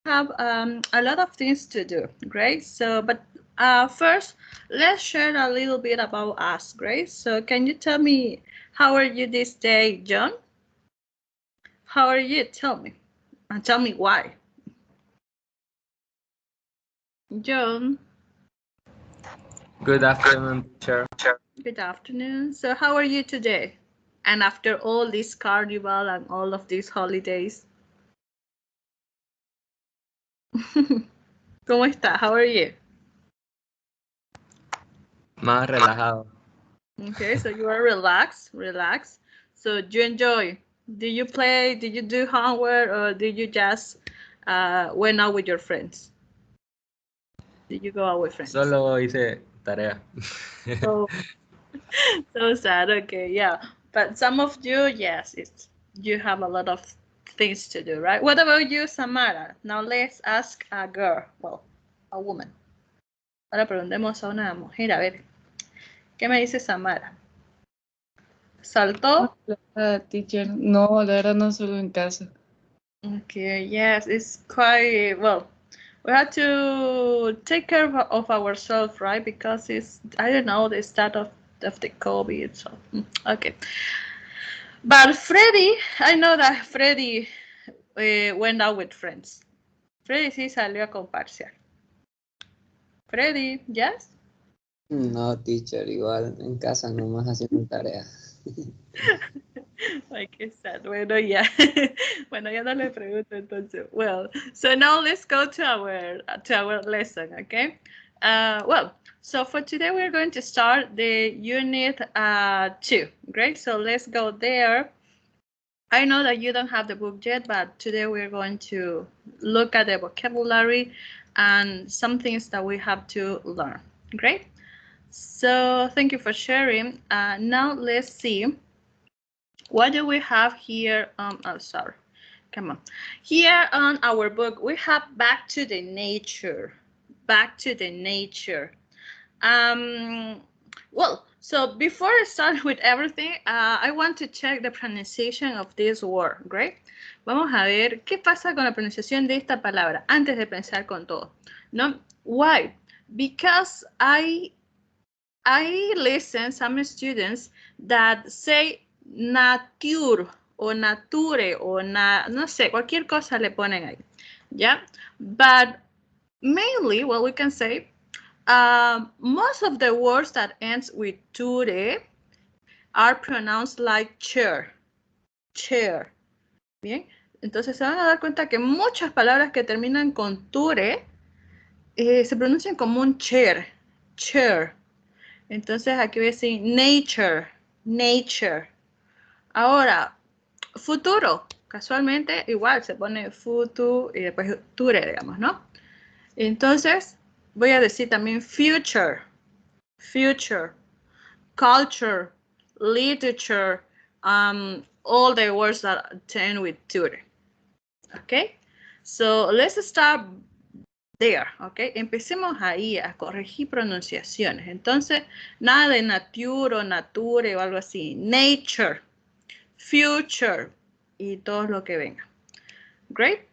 have a lot of things to do, Grace. So, but first, let's share a little bit about us, Grace. So, can you tell me how are you this day, John? How are you? Tell me, and tell me why, John. Good afternoon, teacher. Good afternoon. So, how are you today? And after all this carnival and all of these holidays, ¿cómo está? How are you? Más relajado. Okay, so you are relaxed, relaxed. So you enjoy. Did you play? Did you do homework, or did you just went out with your friends? Did you go out with friends? Solo hice tarea. So so sad. Okay, yeah. But some of you, yes, it's you have a lot of things to do, right? What about you, Samara? Now let's ask a girl, well, a woman. Ahora preguntemos a una mujer, a ver, ¿qué me dice Samara? ¿Saltó? Teacher, no, la verdad no solo en casa. Okay, yes, it's quite well. We have to take care of ourselves, right? Because it's I don't know the start of the COVID. So okay, but Freddy, I know that Freddy went out with friends. Freddy sí salió a comparsear. Freddy, yes. No, teacher, igual en casa nomás haciendo tareas. Like I said, bueno, ya. Bueno, ya no le pregunto entonces. Well, so now let's go to our lesson, okay? Well, so for today we're going to start the unit 2. Great. So let's go there. I know that you don't have the book yet, but today we're going to look at the vocabulary and some things that we have to learn. Great. So thank you for sharing. Now let's see. What do we have here? Oh, sorry. Come on. Here on our book, we have back to the nature. Back to the nature. Well, so before I start with everything, I want to check the pronunciation of this word, right? Vamos a ver qué pasa con la pronunciación de esta palabra antes de pensar con todo. ¿No? Why? Because I listen some students that say nature o nature o no sé, cualquier cosa le ponen ahí. Yeah, but mainly what we can say, most of the words that ends with ture are pronounced like chair, chair. Bien, entonces se van a dar cuenta que muchas palabras que terminan con ture se pronuncian como un chair, chair. Entonces aquí voy a decir nature, nature. Ahora, futuro, casualmente igual se pone futu y después ture, digamos, ¿no? Entonces voy a decir también future, future, culture, literature, all the words that end with ture. Okay, so let's start there, ok. Empecemos ahí a corregir pronunciaciones. Entonces, nada de nature o nature o algo así. Nature, future y todo lo que venga. Great.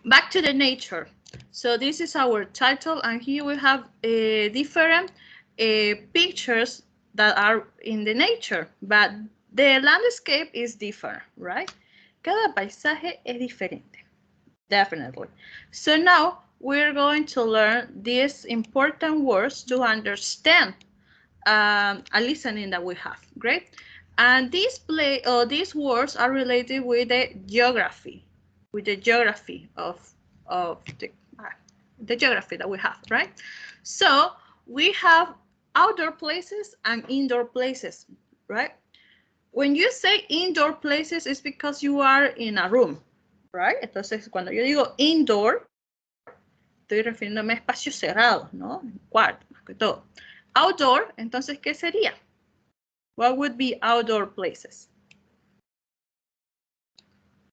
Back to the nature. So this is our title, and here we have different pictures that are in the nature, but the landscape is different, right? Cada paisaje es diferente, definitely. So now we're going to learn these important words to understand a listening that we have. Great. And these words are related with the geography, of the geography that we have, right? So we have outdoor places and indoor places, right? When you say indoor places, it's because you are in a room, right? Entonces, cuando yo digo indoor, estoy refiriéndome a espacios cerrados, ¿no? En cuarto, más que todo. Outdoor, entonces, ¿qué sería? What would be outdoor places?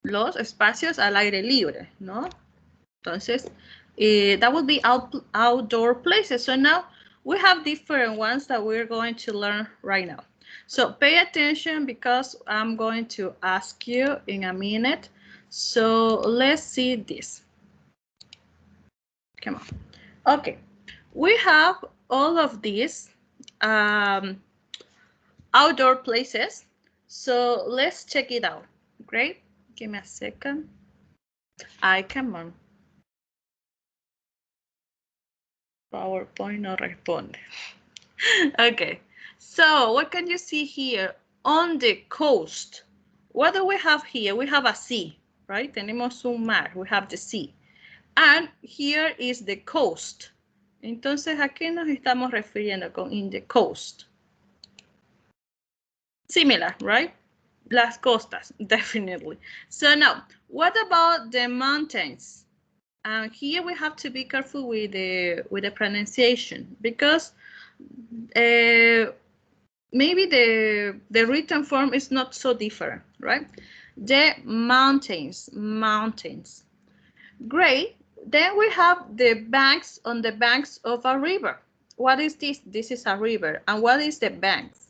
Los espacios al aire libre, ¿no? Entonces, that would be outdoor places. So now we have different ones that we're going to learn right now. So pay attention because I'm going to ask you in a minute. So let's see this. Come on. Okay. We have all of these outdoor places. So let's check it out. Great. Give me a second. Come on. PowerPoint no responde. Okay. So what can you see here? On the coast. What do we have here? We have a sea, right? Tenemos un mar. We have the sea. And here is the coast. Entonces, ¿a qué nos estamos refiriendo con in the coast? Similar, right? Las costas, definitely. So now, what about the mountains? Here we have to be careful with the pronunciation because maybe the written form is not so different, right? The mountains, mountains. Great. Then we have the banks on the banks of a river. What is this? This is a river. And what is the banks?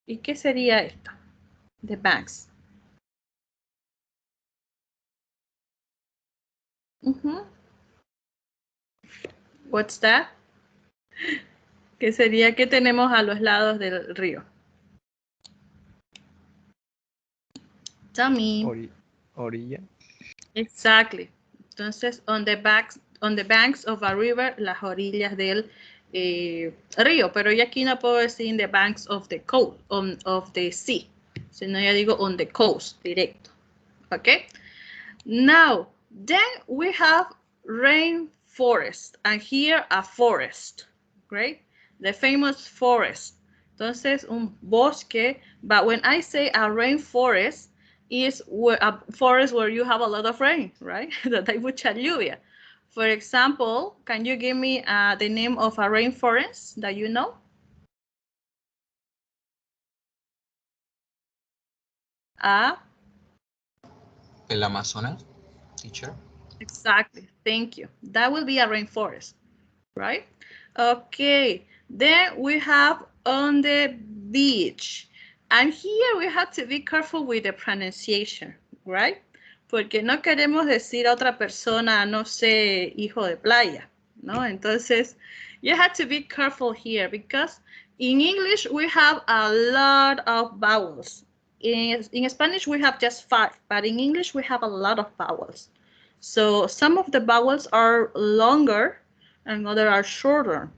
¿Y qué sería esto? The banks. What's that? ¿Qué sería? ¿Qué tenemos a los lados del río? Tell me. Orilla. Exactly. Entonces, on the banks of a river, las orillas del río. Pero yo aquí no puedo decir in the banks of the coast, of the sea. Sino ya digo on the coast, directo. Okay? Now, then we have rainforest. And here a forest. Great? The famous forest. Entonces, un bosque. But when I say a rainforest, is a forest where you have a lot of rain, right? That hay mucha lluvia. For example, can you give me the name of a rainforest that you know? El Amazonas, teacher. Exactly. Thank you. That will be a rainforest, right? Okay. Then we have on the beach. And here we have to be careful with the pronunciation, right? Porque no queremos decir a otra persona, no sé, hijo de playa, ¿no? Entonces, you have to be careful here because in English we have a lot of vowels. In Spanish we have just 5, but in English we have a lot of vowels. So some of the vowels are longer and others are shorter.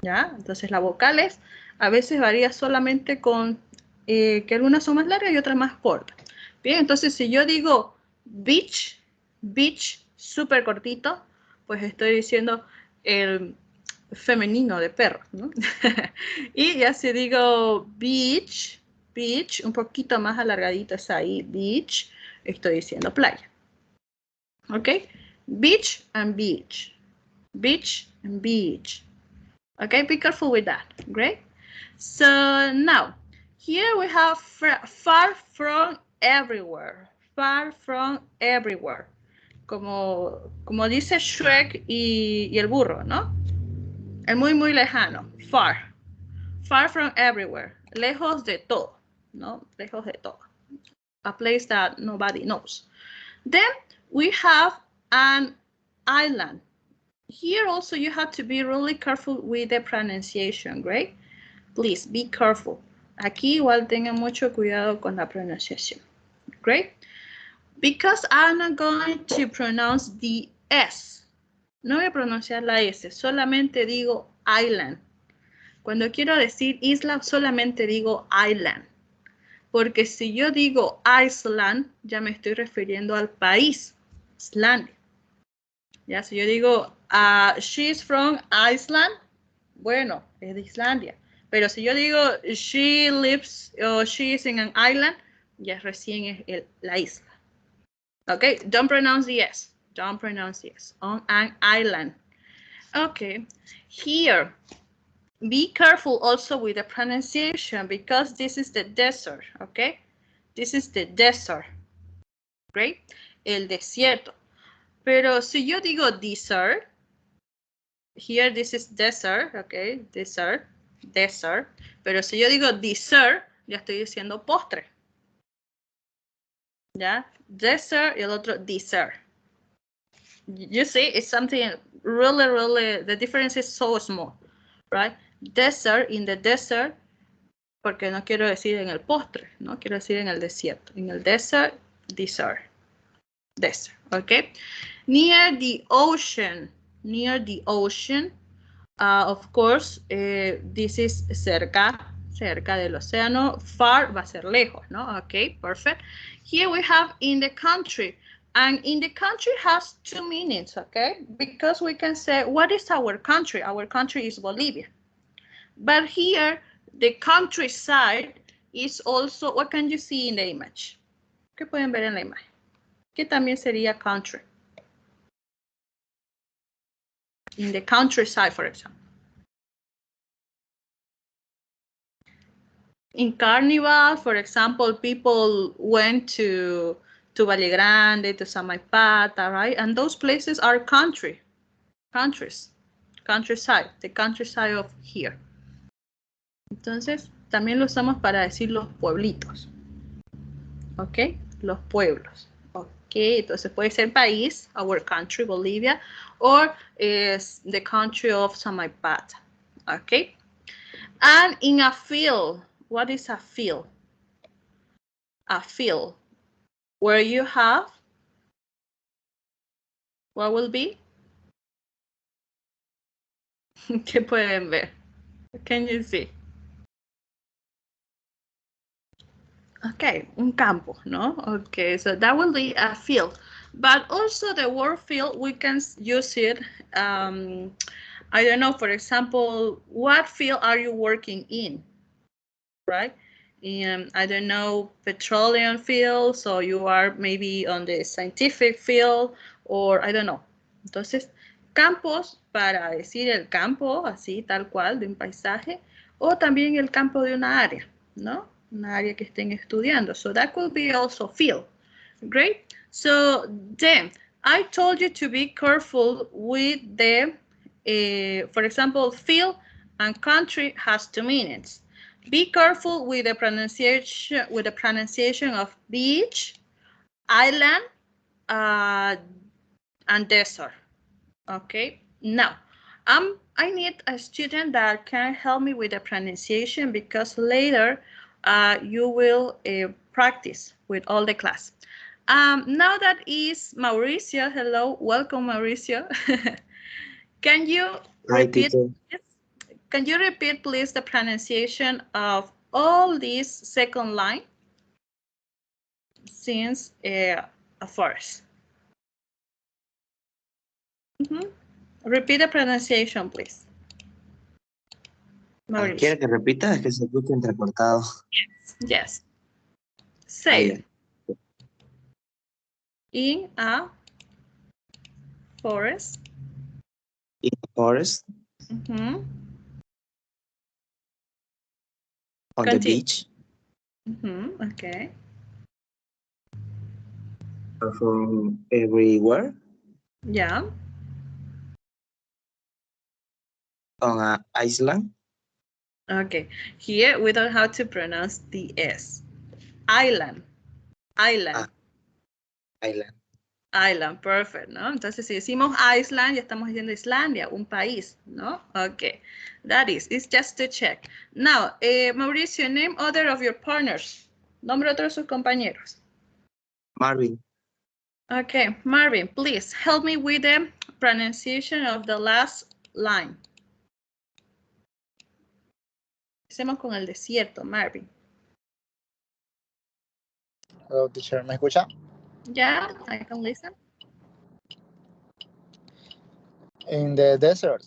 ¿Ya? Entonces las vocales a veces varía solamente con que algunas son más largas y otras más cortas. Bien, entonces si yo digo beach, beach súper cortito, pues estoy diciendo el femenino de perro, ¿no? Y ya si digo beach, beach, un poquito más alargadito es ahí, beach, estoy diciendo playa. ¿Ok? Beach and beach. Beach and beach. Okay, be careful with that. Great. So now, here we have far from everywhere. Far from everywhere. Como dice Shrek y el burro, ¿no? El muy, muy lejano. Far. Far from everywhere. Lejos de todo, ¿no? Lejos de todo. A place that nobody knows. Then we have an island. Here also you have to be really careful with the pronunciation, right? Please be careful. Aquí igual tengan mucho cuidado con la pronunciación. Great? Because I'm not going to pronounce the S. No voy a pronunciar la S, solamente digo island. Cuando quiero decir isla, solamente digo island. Porque si yo digo Iceland, ya me estoy refiriendo al país, Islandia. Ya, si yo digo, she's from Iceland, bueno, es de Islandia. Pero si yo digo, she lives, o she is in an island, ya recién es la isla. Okay, don't pronounce the S. Don't pronounce the S. On an island. Okay, here, be careful also with the pronunciation because this is the desert, okay? This is the desert, great? El desierto. Pero si yo digo desert, here this is desert, okay, desert. Pero si yo digo dessert, ya estoy diciendo postre. ¿Ya? Dessert y el otro dessert. You see, it's something really, the difference is so small, right? Desert, in the desert, porque no quiero decir en el postre, no quiero decir en el desierto. En el desert, desert, okay? Near the ocean, of course, this is cerca del océano. Far va a ser lejos, ¿no? Okay, perfect. Here we have in the country. And in the country has two meanings, okay? Because we can say, what is our country? Our country is Bolivia. But here, the countryside is also, what can you see in the image? ¿Qué pueden ver en la imagen? ¿Qué también sería country? In the countryside, for example. In Carnival, for example, people went to Valle Grande, to Samaipata, right? And those places are countryside, the countryside of here. Entonces, también lo usamos para decir los pueblitos. ¿Ok? Los pueblos. ¿Ok? Entonces puede ser país, our country, Bolivia, or is the country of Samaipata. ¿Ok? And in a field, what is a field? A field where you have, what will be? ¿Qué pueden ver? Can you see? Okay, un campo, no? Okay, so that will be a field. But also the word field, we can use it, I don't know, for example, what field are you working in, right? I don't know, petroleum field, so you are maybe on the scientific field, or I don't know. Entonces, campos para decir el campo, así tal cual, de un paisaje, o también el campo de una área, ¿no? Una área que estén estudiando. So that could be also field. Great. So then, I told you to be careful with the, for example, field and country has two meanings. Be careful with the pronunciation of beach, island, and desert. Okay. Now, I need a student that can help me with the pronunciation because later you will practice with all the class. Now that is Mauricio. Hello, welcome, Mauricio. Can you repeat? Can you repeat, please, the pronunciation of all these second line since first? Repeat the pronunciation, please. ¿Quiere que repita? Es que se escucha entrecortado. Yes. Say it. In a forest. In a forest. On the beach. Okay. Or from everywhere. Yeah. On an island. Okay. Here we don't have to pronounce the S. Island. Island. Island. Island, perfect, ¿no? Entonces, si decimos island, ya estamos diciendo Islandia, un país, ¿no? Okay, that is, it's just to check. Now, Mauricio, name other of your partners. Nombre otro de sus compañeros. Marvin. Okay, Marvin, please help me with the pronunciation of the last line. Empecemos con el desierto, Marvin. Hello, teacher, ¿me escucha? Yeah, I can listen. In the desert.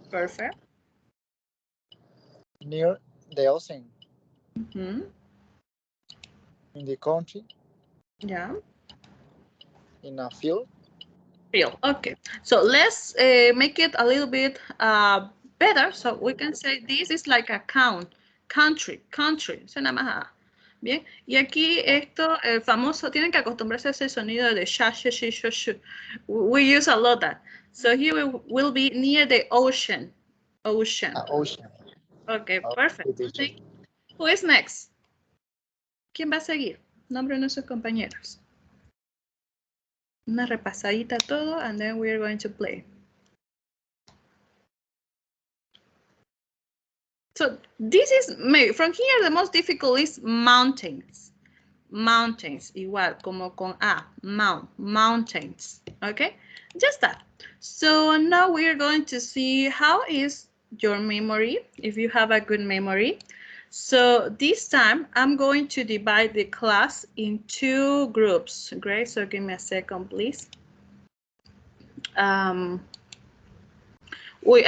Perfect. Near the ocean. In the country. Yeah. In a field. Field. Okay. So let's make it a little bit better. So we can say this is like a country. Suena más a. Bien, y aquí esto, el famoso, tienen que acostumbrarse a ese sonido de sha, sh, sh, sh, sh. We use a lot that. So here we will be near the ocean. Ocean. Ocean. Okay, perfect. Who is next? ¿Quién va a seguir? Nombre de nuestros compañeros. Una repasadita todo, and then we are going to play. So this is, from here, the most difficult is mountains. Mountains, igual, como con A, mountains, okay? Just that. So now we are going to see how is your memory, if you have a good memory. So this time, I'm going to divide the class in 2 groups, great? So give me a second, please. I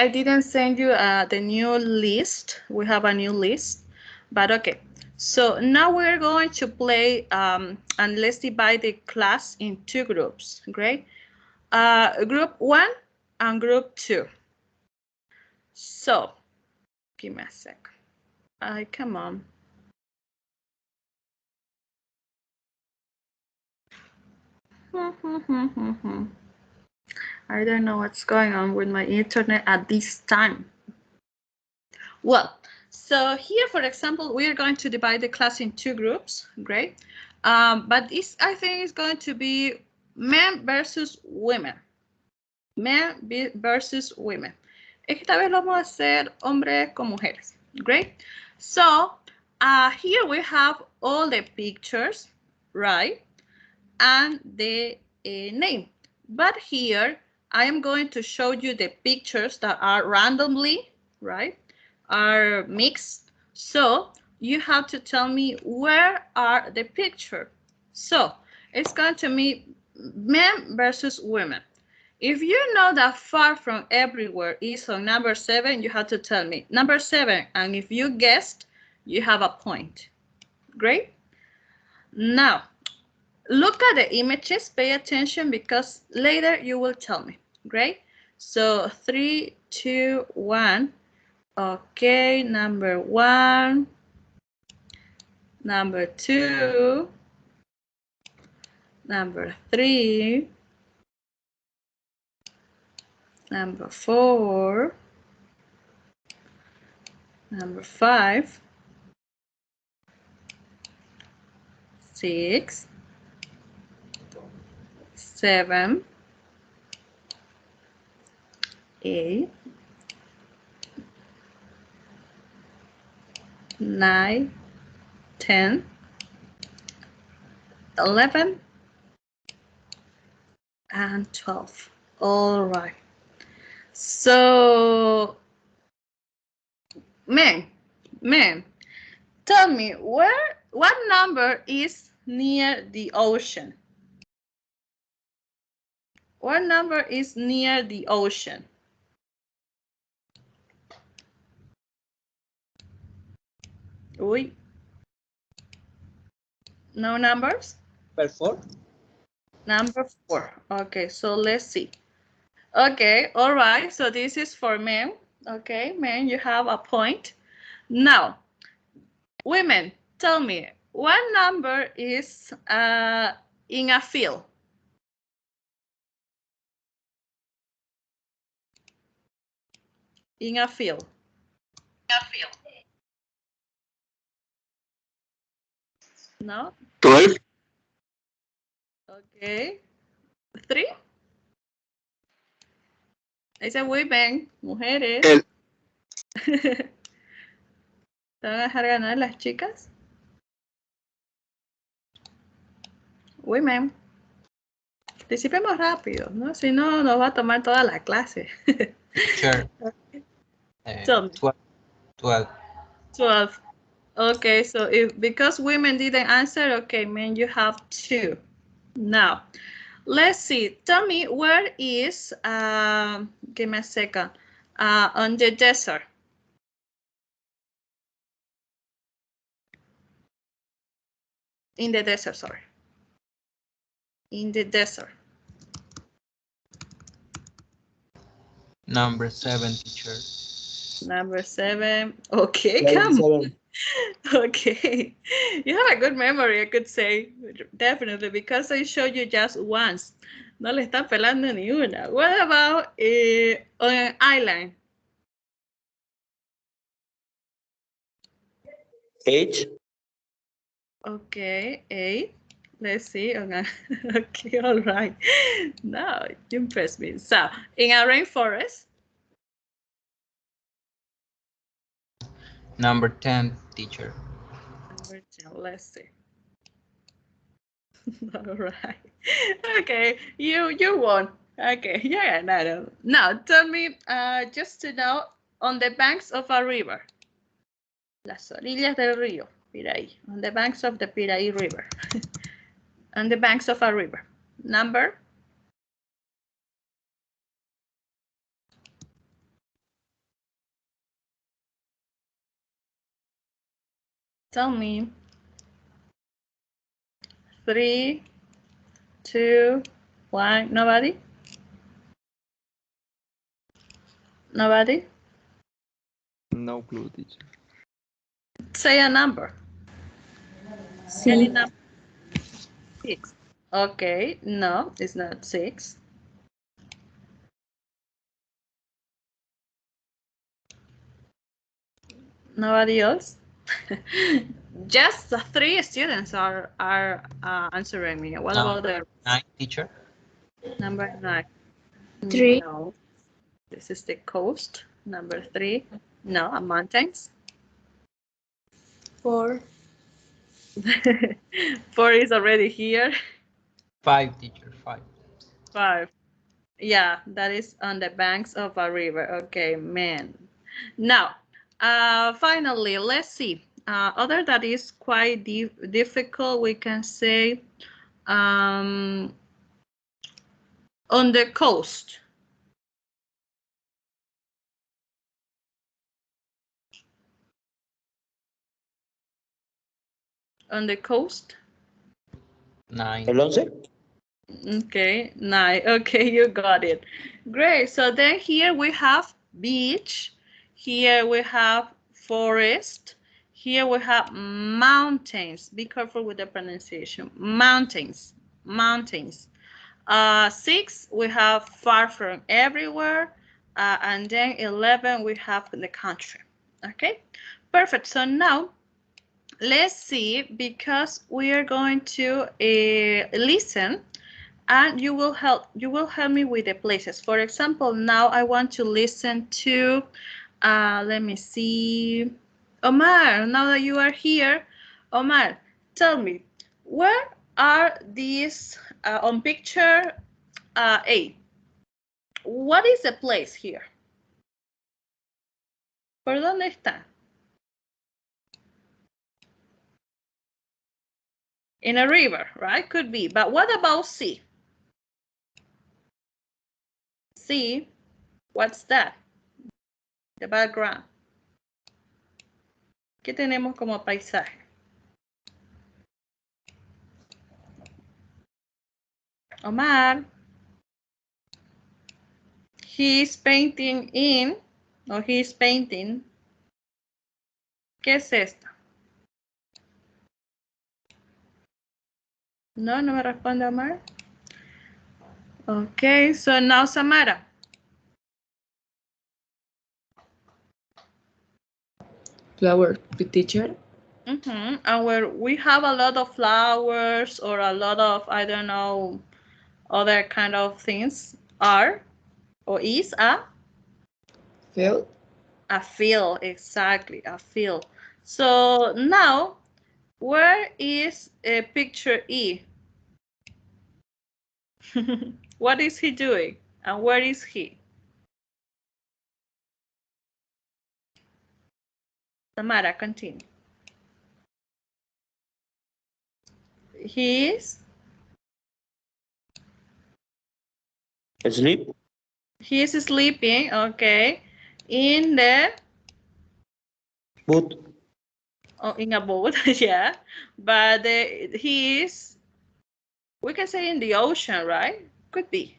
didn't send you the new list. We have a new list, but okay. So now we're going to play, and let's divide the class in 2 groups, great? Group 1 and group 2. So, give me a sec. Come on. I don't know what's going on with my internet at this time. Well, so here, for example, we are going to divide the class in 2 groups, great? But this, I think, is going to be men versus women. Men versus women. Esta vez lo vamos a hacer hombres con mujeres, great? So, here we have all the pictures, right? And the name. But here, I am going to show you the pictures that are randomly, right? Are mixed. So you have to tell me where are the picture. So it's going to be men versus women. If you know that Far From Everywhere is on number 7, you have to tell me number 7. And if you guessed, you have a point. Great. Now, look at the images, pay attention because later you will tell me. Great. So 3, 2, 1. Okay, number 1, number 2, number 3, number 4, number 5, 6, 7, 8, 9, 10, 11, and 12. All right. So, men, tell me what number is near the ocean? What number is near the ocean? Uy. No numbers? Number 4. Number 4. Okay, so let's see. Okay, all right. So this is for men. Okay, men, you have a point. Now, women, tell me, what number is in a field? In a field. No? 12. Okay. 3. Dice women, mujeres. ¿Te van a dejar ganar las chicas? Women. Participemos rápido, ¿no? Si no, nos va a tomar toda la clase. Sure. Tell me. 12. 12. Okay, so because women didn't answer, okay, men, you have 2. Now, let's see. Tell me where is, give me a second, on the desert. In the desert, sorry. In the desert. Number 7, teacher. Number 7. Okay, come on. Okay. You have a good memory, I could say. Definitely, because I showed you just once. No le están pelando ni una. What about on an island? 8. Okay, 8. Let's see. Okay, all right. No, you impressed me. So, in a rainforest. Number 10, teacher. Number 10, let's see. All right. Okay, you won. Okay, yeah, no. Now, tell me, just to know, on the banks of a river. Las orillas del río, Piraí. On the banks of the Piraí River. On the banks of a river. Number? Tell me. 3, 2, 1. Nobody? Nobody? No clue, teacher. Say a number. Any number? 6. Okay, no, it's not 6. Nobody else? Just the 3 students are answering me. What about the 9, teacher. number 9? 3. No. This is the coast. Number 3. No, mountains. 4. 4 is already here. 5, teacher. 5. 5. Yeah, that is on the banks of a river. Okay, man. Now, finally, let's see. Other that is quite difficult, we can say on the coast. On the coast. 9. El 11. Okay, 9. Okay, you got it. Great. So then here we have beach. Here we have forest. Here we have mountains. Be careful with the pronunciation. Mountains. Mountains. 6, we have far from everywhere. And then 11, we have the country. Okay, perfect. So now let's see, because we are going to listen, and you will help me with the places. For example, now I want to listen to, let me see, Omar. Now that you are here, Omar, tell me, where are these on picture A? What is the place here? ¿Por dónde está? In a river, right? Could be. But what about C? C, what's that? The background. ¿Qué tenemos como paisaje? Omar. He's painting in, o he's painting. ¿Qué es esto? No me responde Omar. Okay, so now Samara. Flower, the teacher. And where we have a lot of flowers or a lot of, I don't know, other kind of things are or is a Field. A field, exactly, a field. So now, where is picture E? What is he doing? And where is he? Tamara, continue. He is? Sleep. He is sleeping, okay. In the? Boot. Oh, in a boat, yeah. But he is, we can say in the ocean, right? Could be.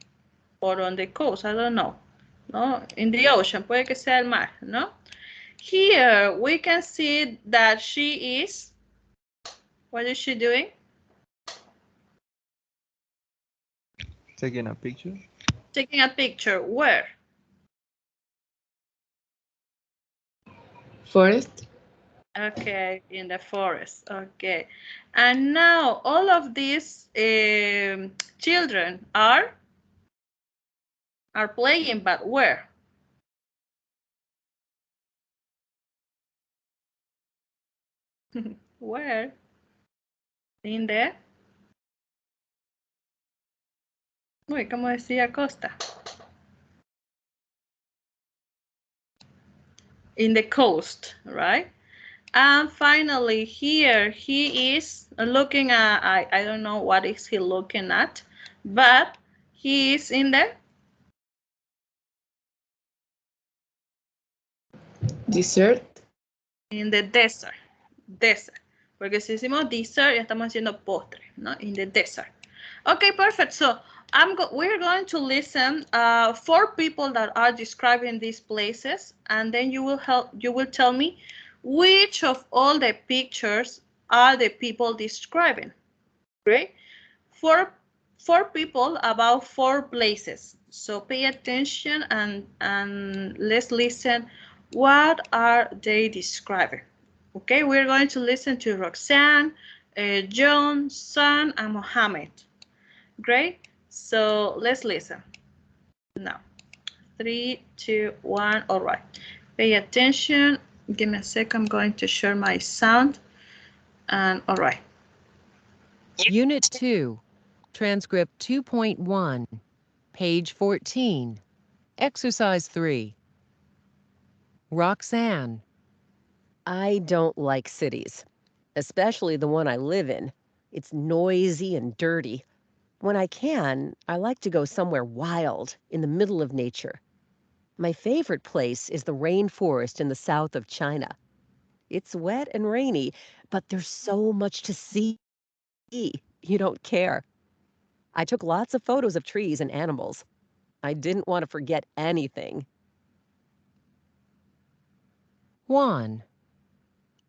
Or on the coast, I don't know. No, in the ocean, puede que sea el mar, no? Here we can see that she is, what is she doing? Taking a picture. Taking a picture. Where? Forest. Okay, in the forest. Okay. And now all of these children are playing, but where? Where? In the... Uy, ¿cómo decía Costa? In the coast, right? And finally here he is looking at, I don't know what is he looking at, but he is in the Dessert. in the desert. Desert. Porque si decimos dessert, ya estamos haciendo postre, ¿no? In the desert. Okay, perfect. So we're going to listen 4 people that are describing these places, and then you will tell me which of all the pictures are the people describing. Great. Four people about 4 places. So pay attention and let's listen. What are they describing? Okay, we're going to listen to Roxanne, John, San, and Mohammed. Great. So let's listen. Now, 3, 2, 1. All right. Pay attention. Give me a second. I'm going to share my sound. And all right. Unit 2, Transcript 2.1, page 14, Exercise 3. Roxanne. I don't like cities, especially the one I live in. It's noisy and dirty. When I can, I like to go somewhere wild, in the middle of nature. My favorite place is the rainforest in the south of China. It's wet and rainy, but there's so much to see. You don't care. I took lots of photos of trees and animals. I didn't want to forget anything. Juan.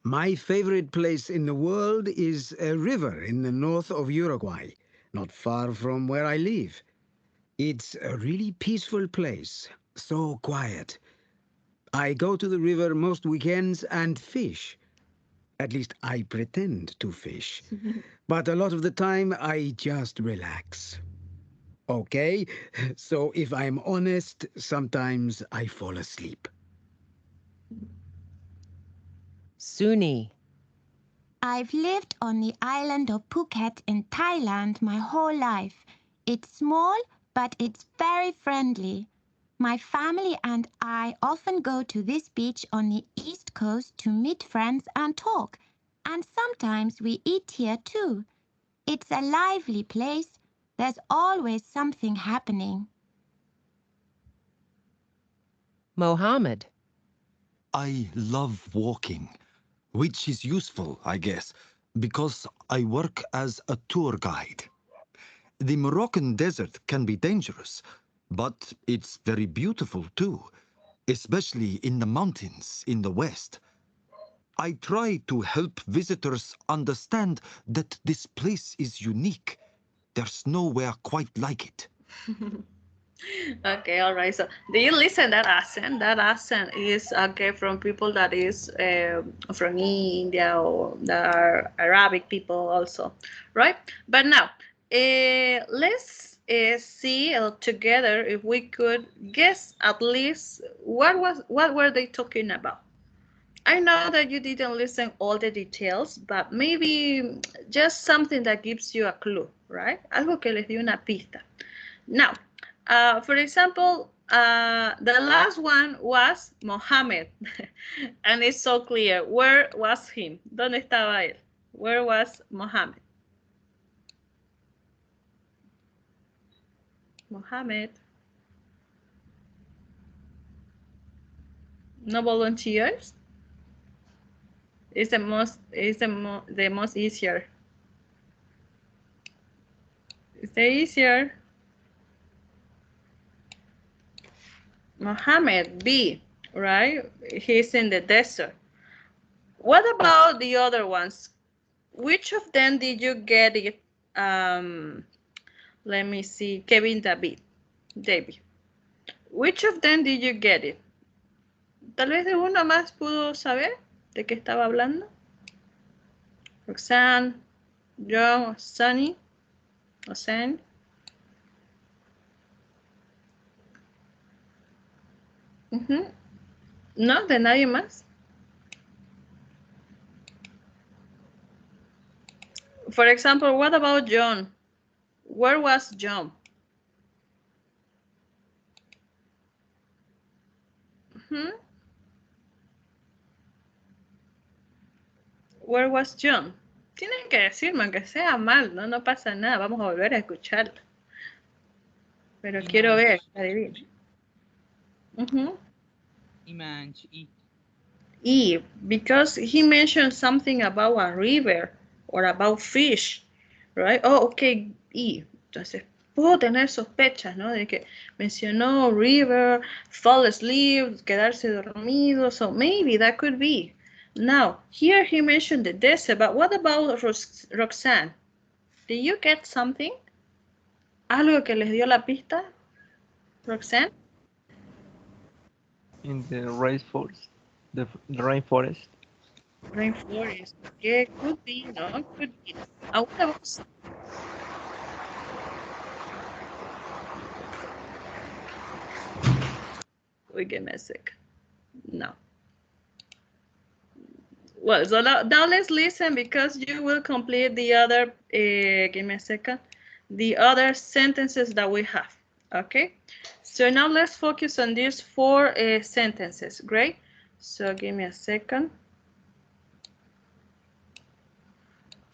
My favorite place in the world is a river in the north of Uruguay, not far from where I live. It's a really peaceful place, so quiet. I go to the river most weekends and fish. At least I pretend to fish. But a lot of the time, I just relax. Okay, so if I'm honest, sometimes I fall asleep. Suni. I've lived on the island of Phuket in Thailand my whole life. It's small, but it's very friendly. My family and I often go to this beach on the east coast to meet friends and talk. And sometimes we eat here too. It's a lively place. There's always something happening. Mohammed. I love walking, which is useful, I guess, because I work as a tour guide. The Moroccan desert can be dangerous, but it's very beautiful too, especially in the mountains in the west. I try to help visitors understand that this place is unique. There's nowhere quite like it. Okay, all right. So, do you listen that accent? That accent is okay from people that is from India or that are Arabic people also, right? But now, let's see together if we could guess at least what were they talking about. I know that you didn't listen all the details, but maybe just something that gives you a clue, right? Algo que les dio una pista. Now, for example, the last one was Mohammed, and it's so clear. Where was him? ¿Dónde estaba él? Where was Mohammed? Mohammed. No volunteers? It's the most easier. It's the easier. Mohammed B, right? He's in the desert. What about the other ones? Which of them did you get it? Let me see. Kevin David. Which of them did you get it? Tal vez de uno más pudo saber. ¿De qué estaba hablando? Roxanne, John, Sunny, o Sam. ¿No? ¿De nadie más? For example, what about John? Where was John? Where was John? Tienen que decirme, aunque sea mal, ¿no? No pasa nada, vamos a volver a escucharlo. Pero quiero ver, adivinen. Image E. E, because he mentioned something about a river or about fish, right? Oh, okay, E. Entonces, puedo tener sospechas, ¿no? De que mencionó river, fall asleep, quedarse dormido, so maybe that could be. Now, here he mentioned the desert, but what about Roxanne? Did you get something? ¿Algo que les dio la pista, Roxanne? In the rainforest. The rainforest. Rainforest. Okay, could be, no? Could be. What about... Wait, give me a sec. No. Well, so now let's listen because you will complete the other, give me a second, the other sentences that we have, okay? So now let's focus on these 4 sentences, great? So give me a second.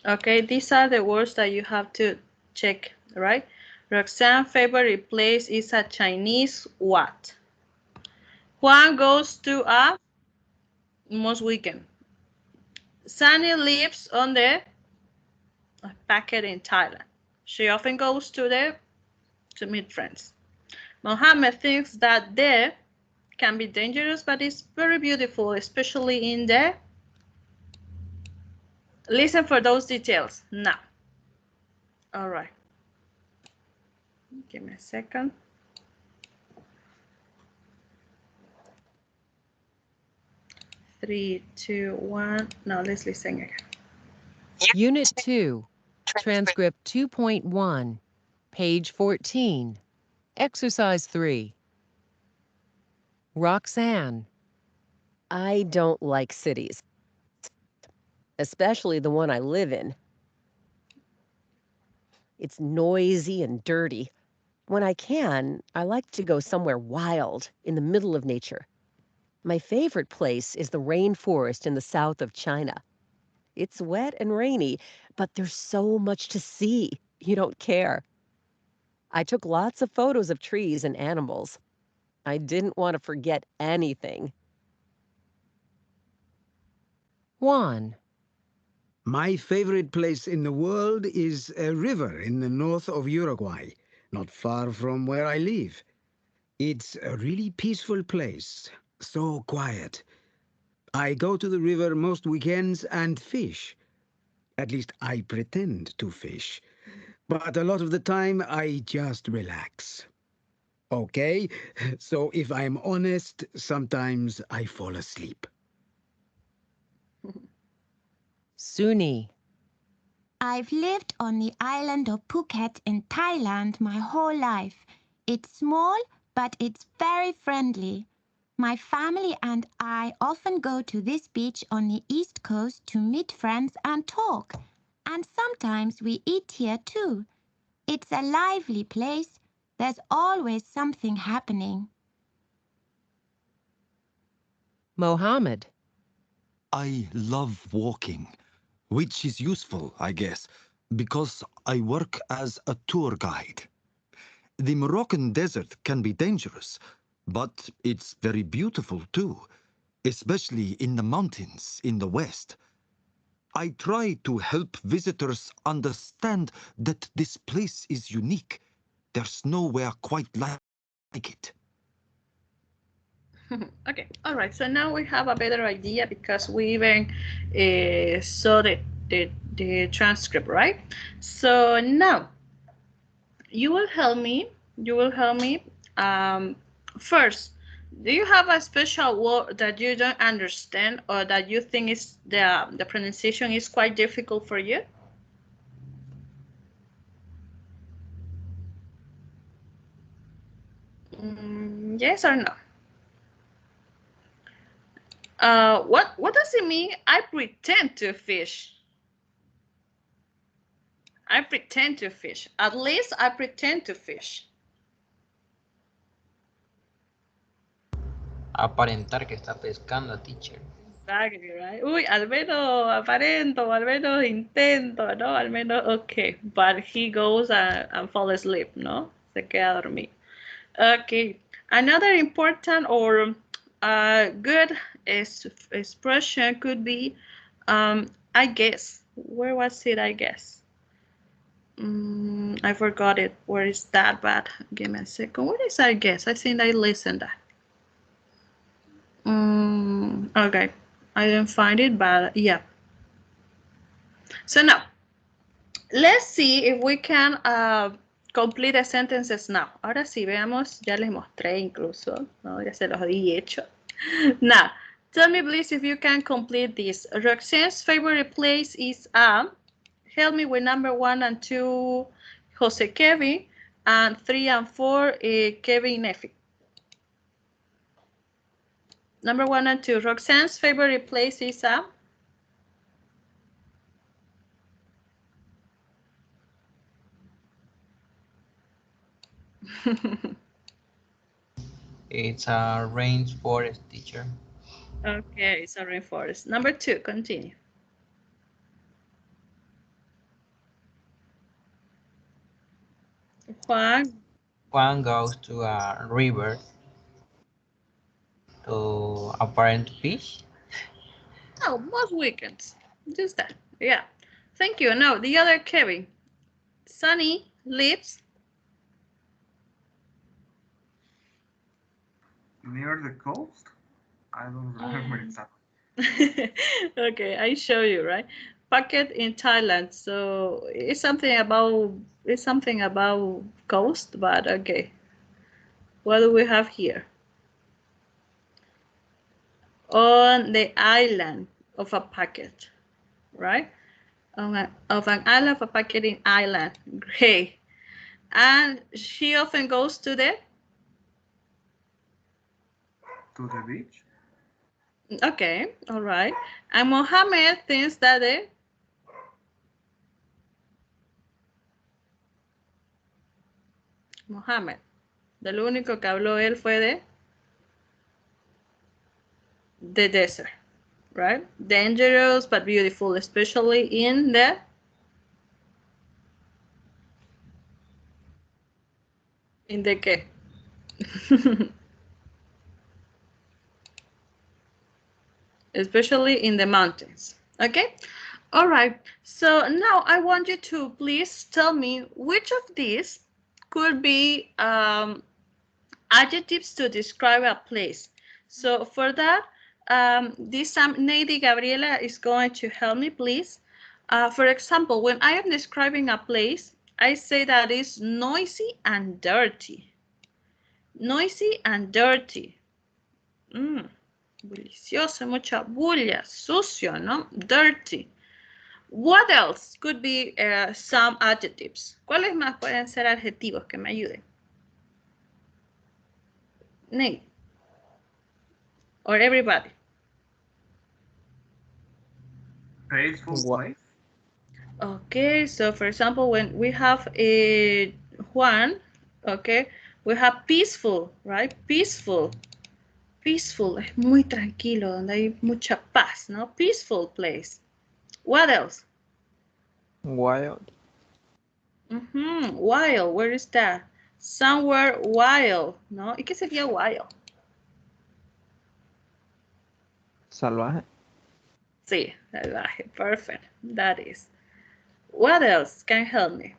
Okay, these are the words that you have to check, right? Roxanne's favorite place is a Chinese what? Juan goes to a most weekend. Sunny lives on the Phuket in Thailand. She often goes to meet friends. Mohammed thinks that there can be dangerous, but it's very beautiful, especially in the... Listen for those details now. All right. Give me a second. Three, two, one. Now let's listen again. Unit 2, Transcript 2.1, page 14, Exercise 3. Roxanne, I don't like cities, especially the one I live in. It's noisy and dirty. When I can, I like to go somewhere wild, in the middle of nature. My favorite place is the rainforest in the south of China. It's wet and rainy, but there's so much to see. You don't care. I took lots of photos of trees and animals. I didn't want to forget anything. Juan, My favorite place in the world is a river in the north of Uruguay, not far from where I live. It's a really peaceful place, so quiet. I go to the river most weekends and fish. At least I pretend to fish. But a lot of the time, I just relax. Okay, so if I'm honest, sometimes I fall asleep. Suni, I've lived on the island of Phuket in Thailand my whole life. It's small, but it's very friendly. My family and I often go to this beach on the east coast to meet friends and talk. And sometimes we eat here too. It's a lively place. There's always something happening. Mohammed, I love walking, which is useful, I guess, because I work as a tour guide. The Moroccan desert can be dangerous, but it's very beautiful too, especially in the mountains in the west. I try to help visitors understand that this place is unique. There's nowhere quite like it. Okay, all right. So now we have a better idea because we even saw the transcript, right? So now you will help me. You will help me. First, Do you have a special word that you don't understand or that you think is the pronunciation is quite difficult for you? Yes or no? What does it mean? I pretend to fish. I pretend to fish. At least I pretend to fish. Aparentar que está pescando, teacher. Exactly, right? Uy, al menos aparento, al menos intento, ¿no? Al menos, okay. But he goes and fall asleep, ¿no? Se queda dormido. Okay. Another important or good expression could be, I guess. Where was it, I guess? I forgot it. Where is that? But give me a second. What is I guess? I think I listened that. Okay. I didn't find it, but yeah. So now, let's see if we can complete the sentences now. Ahora sí, veamos. Ya les mostré incluso, ¿no? Ya se los di hecho. Now, tell me please if you can complete this. Roxanne's favorite place is help me with number 1 and 2, Jose Kevin, and 3 and 4, Kevin Nefi. Number 1 and 2, Roxanne's favorite place is It's a rainforest, teacher. Okay, it's a rainforest. Number 2, continue. Juan goes to a river to apparent fish. Oh, most weekends. Just that. Yeah. Thank you. Now, the other Kevin. Sunny lives near the coast? I don't remember exactly. Okay, I show you, right? Phuket in Thailand. So it's something about coast, but okay. What do we have here? On the island of a Phuket, right? Of an island of a Phuket in Island. Great. And she often goes to the beach. Okay, all right. And Mohammed thinks that Mohammed, de lo único que habló él fue de the desert, right? Dangerous but beautiful, especially in the qué? Especially in the mountains. Okay, all right. So now I want you to please tell me which of these could be adjectives to describe a place. So for that, this Nady Gabriela is going to help me, please. For example, when I am describing a place, I say that it's noisy and dirty. Noisy and dirty. Delicioso, mucha bulla, sucio, no? Dirty. What else could be some adjectives? ¿Cuáles más pueden ser adjetivos que me ayuden? Nate. Or everybody. Peaceful place. Okay, so for example, when we have a Juan, okay, we have peaceful, right? Peaceful. Peaceful, es muy tranquilo, donde hay mucha paz, ¿no? Peaceful place. What else? Wild. Wild, where is that? Somewhere wild, ¿no? ¿Y qué sería wild? Salvaje. Sí, salvaje, perfect, that is. What else can help me?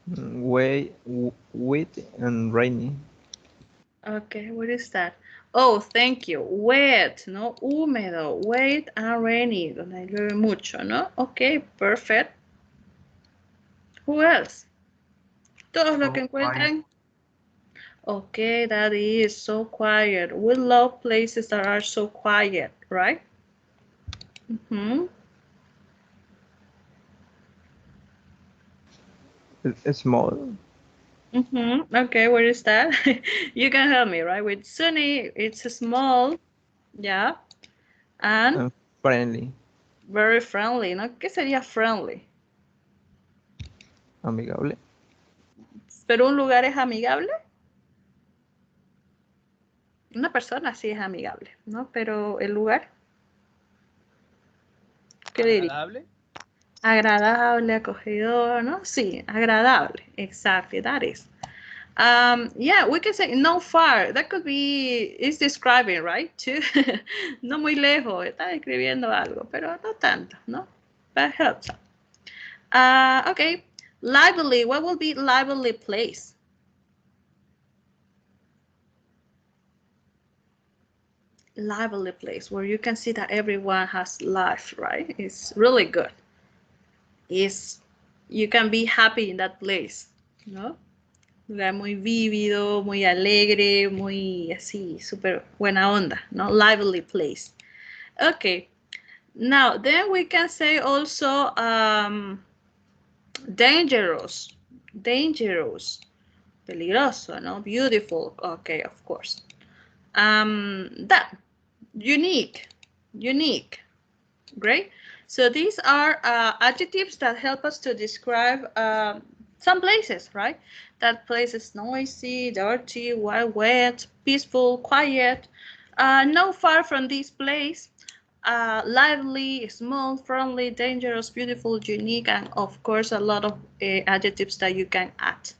Wet and rainy. Okay, what is that? Oh, thank you. Wet, ¿no? Húmedo, wet and rainy, donde llueve mucho, ¿no? Okay, perfect. Who else? Todos los que encuentran. Okay, that is so quiet. We love places that are so quiet, right? Mm-hmm. It's small Mm-hmm. Okay, where is that? You can help me, right? With sunny, it's small, yeah, and and friendly, very friendly, ¿no? ¿Qué sería friendly? amigable. ¿Pero un lugar es amigable? Una persona sí es amigable, ¿no? Pero el lugar, ¿qué diría? Agradable. Agradable, acogedor, ¿no? Sí, agradable. Exactly, that is. Yeah, we can say no far. That could be, it's describing, right? Too. No muy lejos, está describiendo algo, pero no tanto, ¿no? That helps. Okay, lively. What will be lively place? Lively place where you can see that everyone has life, right? It's really good. It's, you can be happy in that place, ¿no? Lugar muy vívido, muy alegre, muy así, súper buena onda, ¿no? Lively place. Okay. Now, then we can say also dangerous. Dangerous. Peligroso, ¿no? Beautiful. Okay, of course. That. Unique. Unique. Great. So these are adjectives that help us to describe some places, right? That place is noisy, dirty, wild, wet, peaceful, quiet. No far from this place. Lively, small, friendly, dangerous, beautiful, unique, and of course a lot of adjectives that you can add,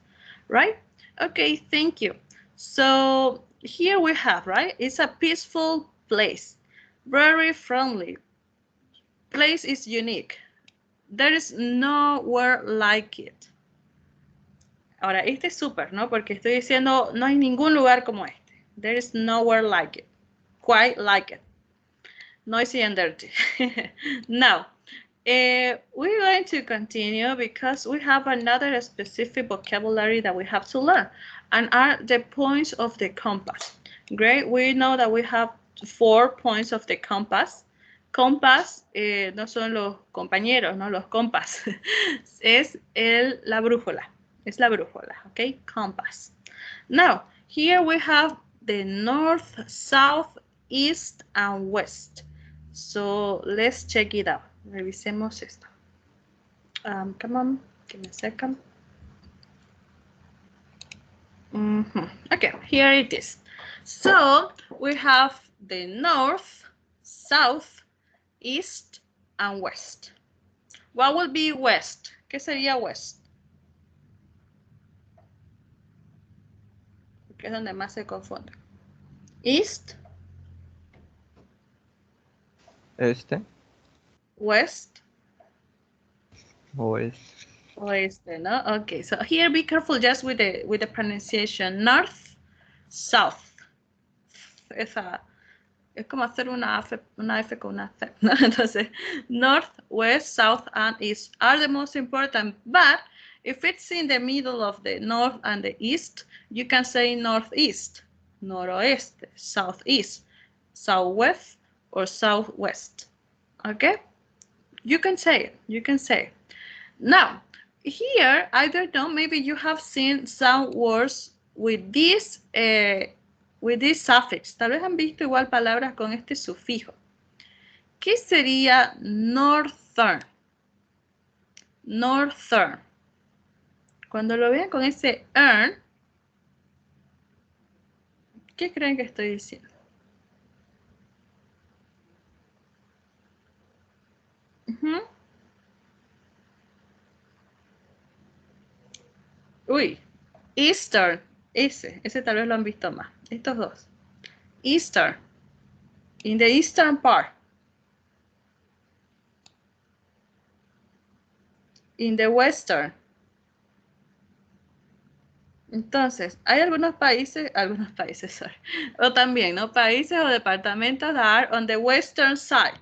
right? Okay, thank you. So here we have, right? It's a peaceful place, very friendly. Place is unique. There is nowhere like it. Ahora, este es súper, ¿no? Porque estoy diciendo, no hay ningún lugar como este. There is nowhere like it. Quite like it. Noisy and dirty. Now, we're going to continue because we have another specific vocabulary that we have to learn, and are the points of the compass. Great. We know that we have 4 points of the compass. Compass no son los compañeros, no los compas. Es la brújula. Es la brújula, okay? Compass. Now, here we have the north, south, east, and west. So let's check it out. Revisemos esto. Come on, give me a second. Okay, here it is. So we have the north, south, east, and west. What would be west? ¿Qué sería west? Porque es donde más se confunde. East. Este, West. oeste, Oeste, ¿no? Okay, so here be careful just with the pronunciation. North, south. Esa, es como hacer una F con una C, ¿no? Entonces, north, west, south, and east are the most important, but if it's in the middle of the north and the east, you can say northeast, noroeste, southeast, southwest, or southwest. Okay? You can say it. You can say it. Now, here, I don't know, maybe you have seen some words with this suffix. Tal vez han visto igual palabras con este sufijo. ¿Qué sería northern? Northern. Cuando lo vean con ese earn, ¿qué creen que estoy diciendo? Uy, eastern. Ese tal vez lo han visto más. Estos dos. Eastern. In the eastern part. In the western. Entonces, hay algunos países, sorry, o también, ¿no? Países o departamentos that are on the western side.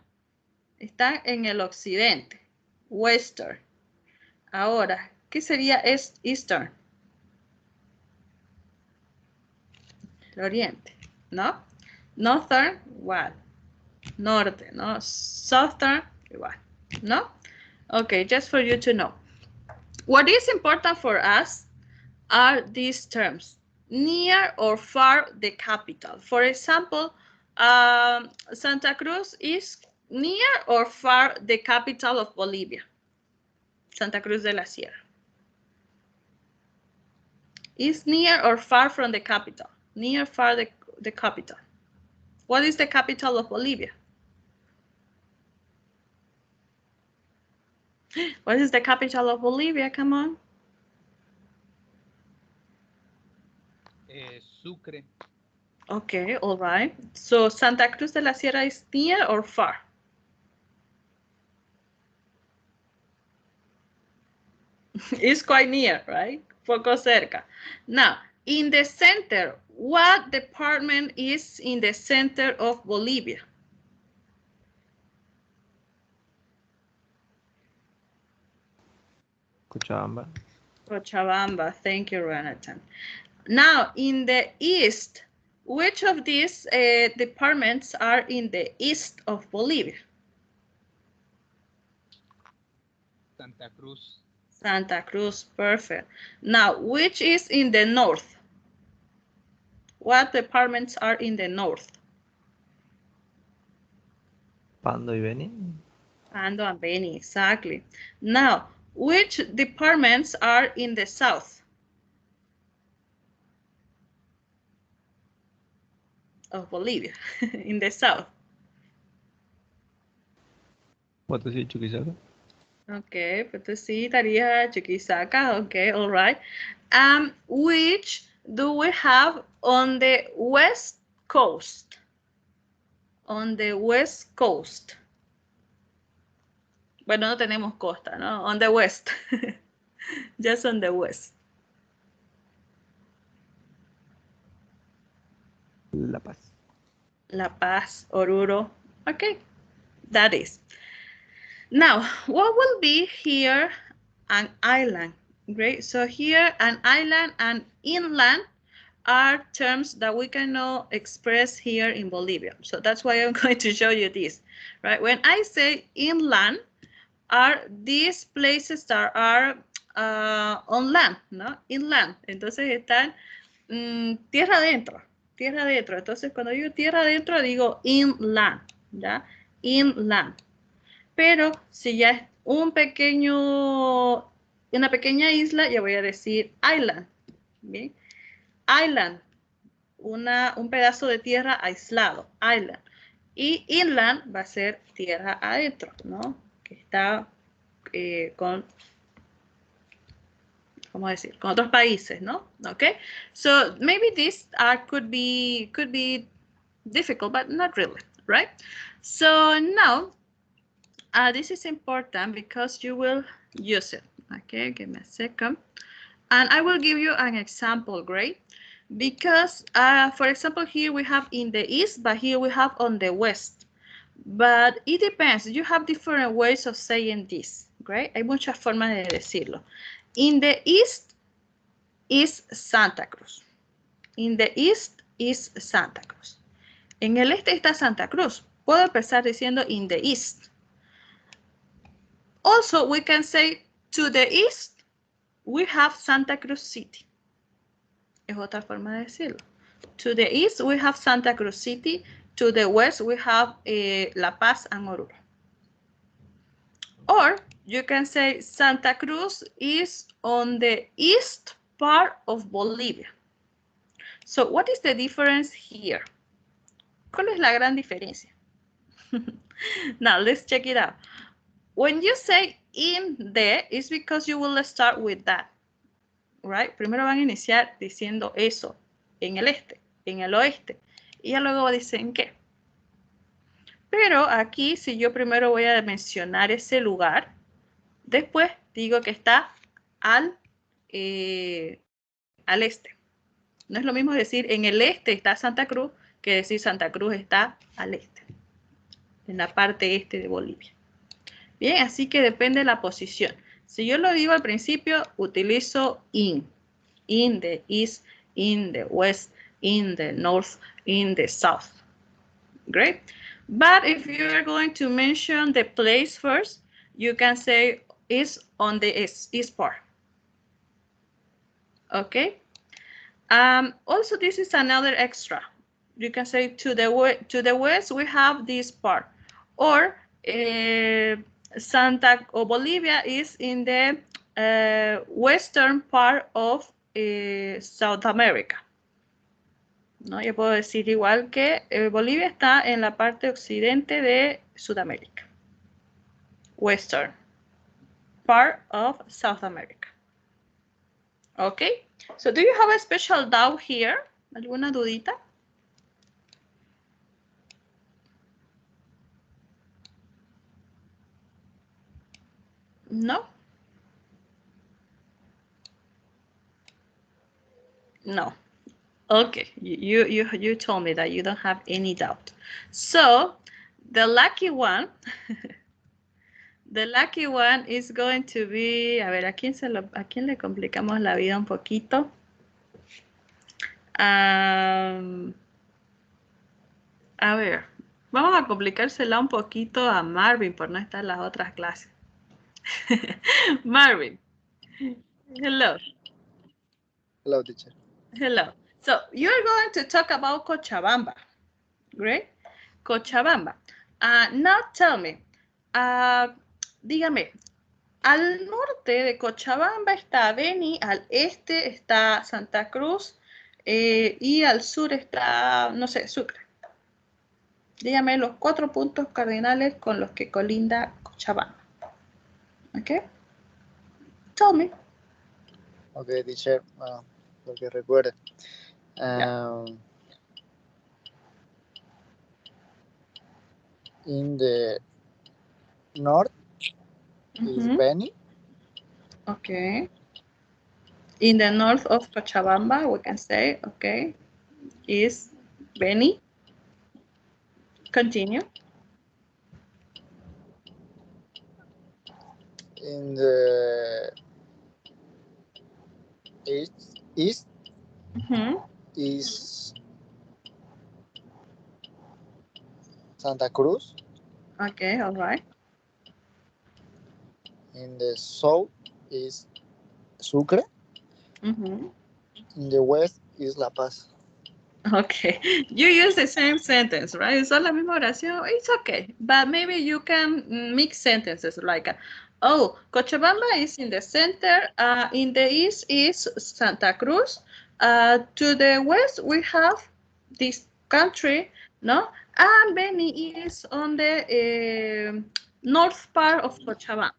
Están en el occidente. Western. Ahora, ¿qué sería eastern? el oriente, ¿no? Northern, igual. Norte, ¿no? Southern, igual, ¿no? Okay, just for you to know. What is important for us are these terms, near or far the capital. For example, Santa Cruz is near or far the capital of Bolivia? Santa Cruz de la Sierra. Is near or far from the capital? Near, far the capital. What is the capital of Bolivia? What is the capital of Bolivia? Come on. Sucre. Okay, all right. So Santa Cruz de la Sierra is near or far? It's quite near, right? Poco cerca. Now, in the center, what department is in the center of Bolivia? Cochabamba. Cochabamba. Thank you, Renatan. Now, in the east, which of these departments are in the east of Bolivia? Santa Cruz. Santa Cruz, perfect. Now, which is in the north? What departments are in the north? Pando y Beni. Pando and Beni, exactly. Now, which departments are in the south? Of Bolivia, in the south. Potosí y Chuquisaca. Okay, Potosí, Tarija, Chuquisaca. Okay, all right. Which do we have on the west coast? On the west coast. Bueno, no tenemos costa, ¿no? On the west. Just on the west. La Paz. La Paz, Oruro. Okay, that is. Now, what will be here an island? Great. So here an island and inland are terms that we cannot express here in Bolivia. So that's why I'm going to show you this, right? When I say inland, are these places that are on land, ¿no? Inland. Entonces están tierra adentro, tierra adentro. Entonces cuando digo tierra adentro digo inland, ¿ya? Inland. Pero si ya es una pequeña isla, ya voy a decir island, ¿bien? Island, un pedazo de tierra aislado, island. Y inland va a ser tierra adentro, ¿no? Que está con, ¿cómo decir? Con otros países, ¿no? Okay. So maybe this could be difficult, but not really, right? So now, this is important because you will use it. Okay, give me a second. And I will give you an example, great? Because, for example, here we have in the east, but here we have on the west. But it depends. You have different ways of saying this, great? Hay muchas formas de decirlo. In the east is Santa Cruz. In the east is Santa Cruz. En el este está Santa Cruz. Puedo empezar diciendo in the east. Also, we can say to the east, we have Santa Cruz City. Es otra forma de decirlo. To the east, we have Santa Cruz City. To the west, we have La Paz and Oruro. Or you can say Santa Cruz is on the east part of Bolivia. So what is the difference here? ¿Cuál es la gran diferencia? Now, let's check it out. When you say in the, it's because you will start with that, right? Primero van a iniciar diciendo eso, en el este, en el oeste, y ya luego dicen qué. Pero aquí, si yo primero voy a mencionar ese lugar, después digo que está al este. No es lo mismo decir en el este está Santa Cruz que decir Santa Cruz está al este, en la parte este de Bolivia. Bien, así que depende de la posición. Si yo lo digo al principio, utilizo in the east, in the west, in the north, in the south. Great. But if you are going to mention the place first, you can say is on the east part. Okay. Also, this is another extra. You can say to the west we have this part, or Bolivia is in the western part of South America. ¿No? Yo puedo decir igual que Bolivia está en la parte occidente de Sudamérica. Western part of South America. Okay, so do you have a special doubt here? ¿Alguna dudita? No? No. Okay, you told me that you don't have any doubt. So, the lucky one, the lucky one is going to be, a ver, ¿a quién le complicamos la vida un poquito? A ver, vamos a complicársela un poquito a Marvin por no estar en las otras clases. Marvin, hello. Hello, teacher. Hello. So, you're going to talk about Cochabamba. Great. Cochabamba. Now tell me, dígame, al norte de Cochabamba está Beni, al este está Santa Cruz y al sur está, no sé, Sucre. Dígame los 4 puntos cardinales con los que colinda Cochabamba. ¿Ok? Tell me. Okay, teacher. Lo que recuerde. In the north is Beni. Okay. In the north of Cochabamba, we can say, okay, is Beni. Continue. In the east is Santa Cruz. Okay, all right. In the south is Sucre. In the west is La Paz. Okay, you use the same sentence, right? It's all la misma oración. It's okay, but maybe you can mix sentences like, oh, Cochabamba is in the center. In the east is Santa Cruz. To the west we have this country, no? And Beni is on the north part of Cochabamba.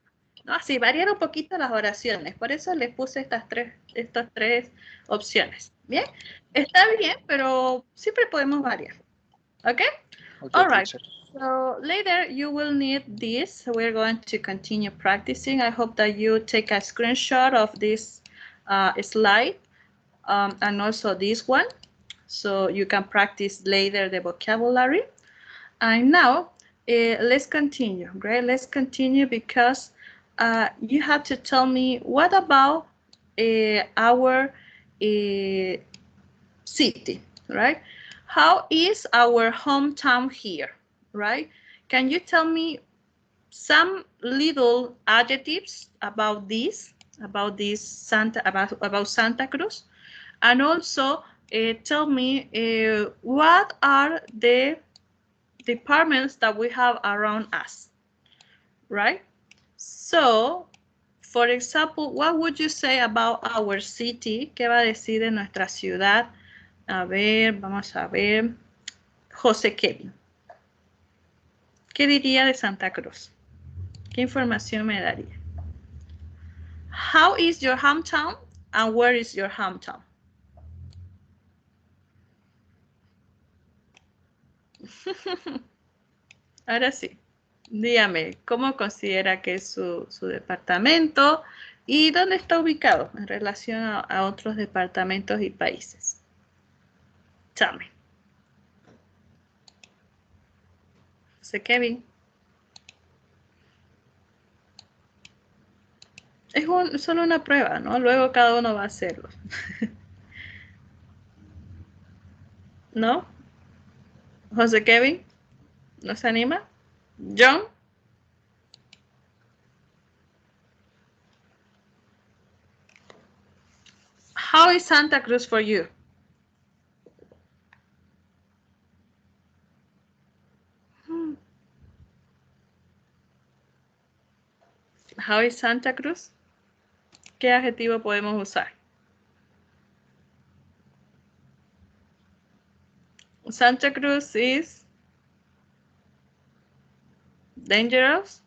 ¿No? Así variar un poquito las oraciones. Por eso les puse estas tres opciones. ¿Bien? Está bien, pero siempre podemos variar. Okay? All right. Teacher. So later you will need this. We're going to continue practicing. I hope that you take a screenshot of this slide and also this one, so you can practice later the vocabulary. And now let's continue. Great. Let's continue because you have to tell me what about our city, right? How is our hometown here, right? Can you tell me some little adjectives about Santa Cruz? And also tell me what are the departments that we have around us, right? So, for example, what would you say about our city? ¿Qué va a decir de nuestra ciudad? A ver, vamos a ver. José Kevin. ¿Qué diría de Santa Cruz? ¿Qué información me daría? How is your hometown and where is your hometown? Ahora sí. Dígame, ¿cómo considera que es su departamento y dónde está ubicado en relación a otros departamentos y países? Tell me. José Kevin. Es solo una prueba, ¿no? Luego cada uno va a hacerlo. No? José Kevin, ¿no se anima? John. How is Santa Cruz for you? How is Santa Cruz? ¿Qué adjetivo podemos usar? Santa Cruz is dangerous,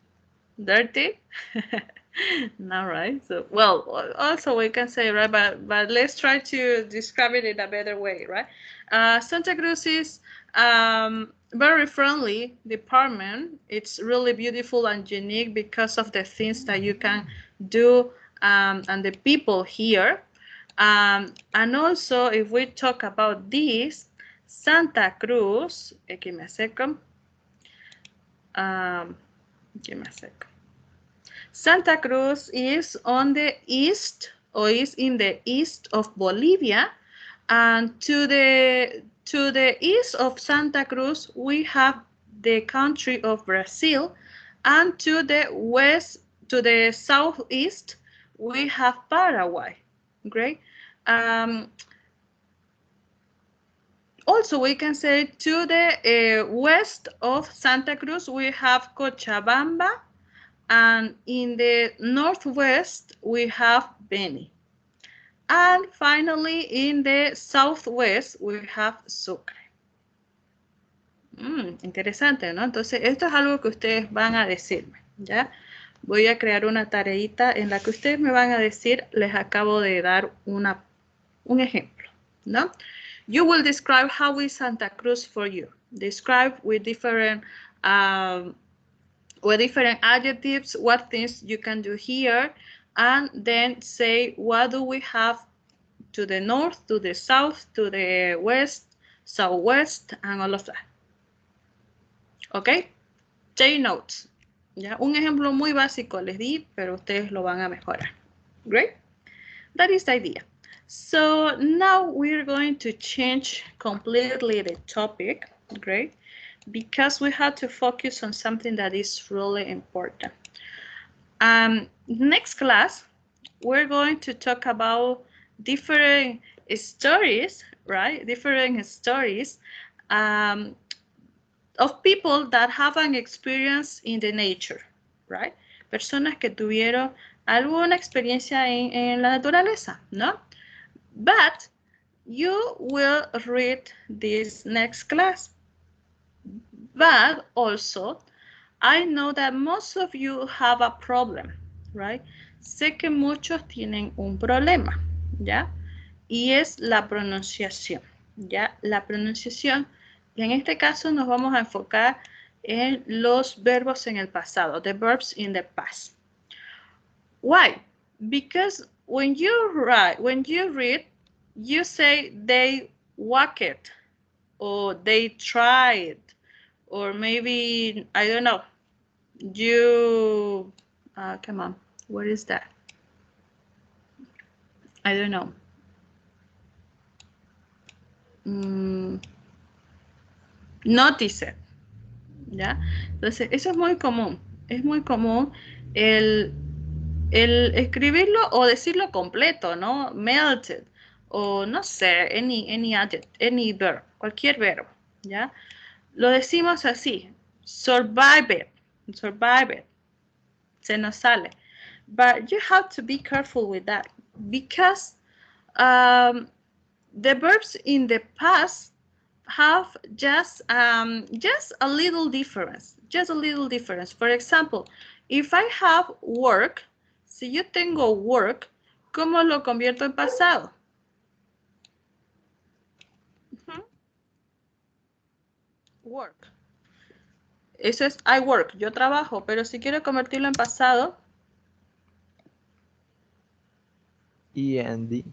dirty. No, right? So, well, also we can say, right, but let's try to describe it in a better way, right? Santa Cruz is very friendly department. It's really beautiful and unique because of the things that you can do and the people here. And also, if we talk about this, Santa Cruz, give me a second. Give me a second. Santa Cruz is on the east, or is in the east of Bolivia, and to the east of Santa Cruz we have the country of Brazil, and to the west, to the southeast, we have Paraguay. Great. Also, we can say to the west of Santa Cruz we have Cochabamba, and in the northwest we have Beni. And finally, in the southwest we have Sucre. Interesante, ¿no? Entonces, esto es algo que ustedes van a decirme, ¿ya? Voy a crear una tareita en la que ustedes me van a decir, les acabo de dar un ejemplo, ¿no? You will describe how is Santa Cruz for you. Describe with different adjectives, what things you can do here, and then say what do we have to the north, to the south, to the west, southwest, and all of that. Okay, take notes. Ya, un ejemplo muy básico les di, pero ustedes lo van a mejorar. Great, that is the idea. So now we're going to change completely the topic. Great, because we have to focus on something that is really important. Next class, we're going to talk about different stories, right? Different stories of people that have an experience in the nature, right? Personas que tuvieron alguna experiencia en la naturaleza, ¿no? But you will read this next class. But also, I know that most of you have a problem, right? Sé que muchos tienen un problema, ¿ya? Y es la pronunciación, ¿ya? La pronunciación, y en este caso nos vamos a enfocar en los verbos en el pasado, the verbs in the past. Why? Because when you read, you say they walked, or they tried, or maybe, I don't know, you, come on, what is that? I don't know. Notice it, ¿ya? Entonces, eso es muy común el escribirlo o decirlo completo, ¿no? Melted, o no sé, any verb, cualquier verbo, ¿ya? Lo decimos así, survive it, se nos sale. But you have to be careful with that, because the verbs in the past have just a little difference, For example, if I have work, si yo tengo work, ¿cómo lo convierto en pasado? Work. Eso es I work, yo trabajo, pero si quiero convertirlo en pasado. END.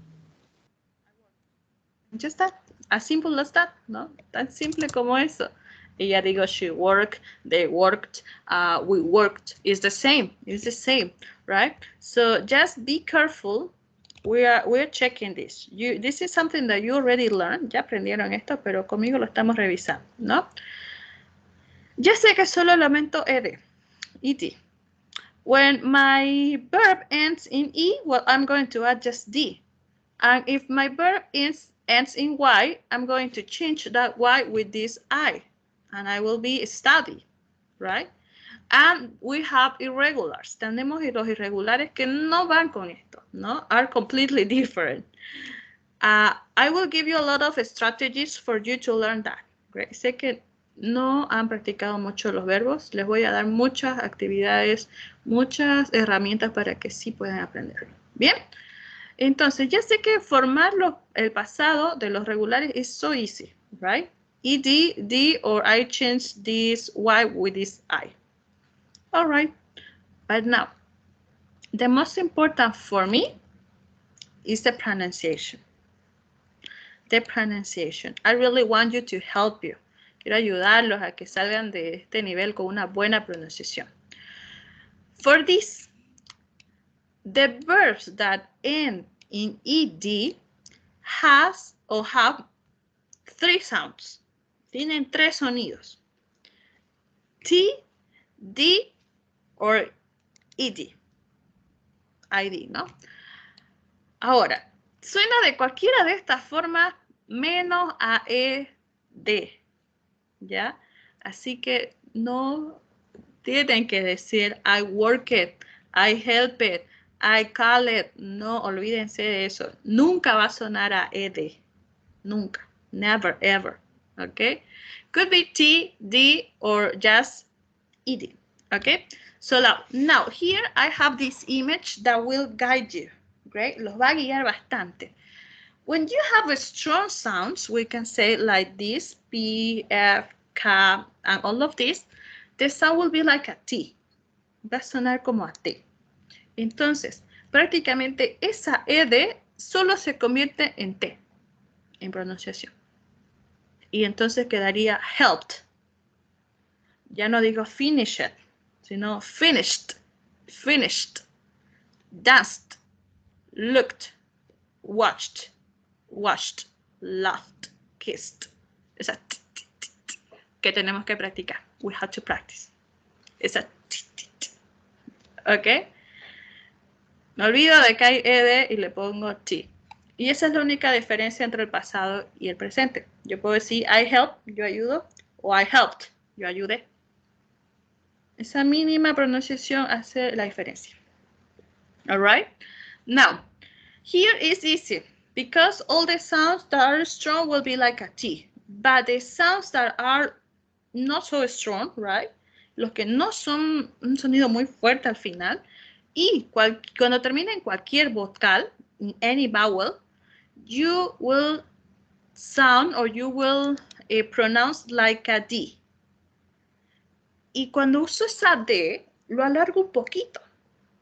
Just that, as simple as that, ¿no? Tan simple como eso. Ella digo, she worked, they worked, we worked. It's the same, right? So just be careful We're checking this. This is something that you already learned. Ya aprendieron esto, pero conmigo lo estamos revisando, ¿no? Ya sé que solo elemento ed. When my verb ends in E, well, I'm going to add just D. And if my verb ends in Y, I'm going to change that Y with this I. And I will be study, right? And we have irregulars. Tenemos los irregulares que no van con esto, ¿no? Are completely different. I will give you a lot of strategies for you to learn that. Great. Sé que no han practicado mucho los verbos. Les voy a dar muchas actividades, muchas herramientas para que sí puedan aprenderlo. Bien. Entonces, ya sé que formar el pasado de los regulares is so easy, right? ED, D, or I change this Y with this I. All right. But now, the most important for me is the pronunciation. The pronunciation. I really want you to help you. Quiero ayudarlos a que salgan de este nivel con una buena pronunciación. For this, the verbs that end in ed have three sounds. Tienen tres sonidos. T, D, or ed. ID, ¿no? Ahora, suena de cualquiera de estas formas menos a ed, ¿ya? Así que no tienen que decir I work it, I help it, I call it. No, olvídense de eso. Nunca va a sonar a ed. Nunca. Never, ever. Okay? Could be T, D, or just ed. Okay? So now here I have this image that will guide you. Great? Los va a guiar bastante. When you have a strong sounds, we can say like this, P, F, K, and all of this, the sound will be like a T. Va a sonar como a T. Entonces, prácticamente esa ed solo se convierte en T, en pronunciación. Y entonces quedaría helped. Ya no digo finished, sino finished, finished, danced, looked, watched, washed, laughed, kissed. Esa t, t, t, t, que tenemos que practicar. We have to practice. Esa t, t, t. ¿Ok? Me olvido de que hay ed y le pongo t. Y esa es la única diferencia entre el pasado y el presente. Yo puedo decir I help, yo ayudo, o I helped, yo ayudé. Esa mínima pronunciación hace la diferencia. All right? Now, here is easy because all the sounds that are strong will be like a T. But the sounds that are not so strong, right? Los que no son un sonido muy fuerte al final. Y cuando termina en cualquier vocal, in any vowel, you will sound or you will pronounce like a D. Y cuando uso esa D, lo alargo un poquito,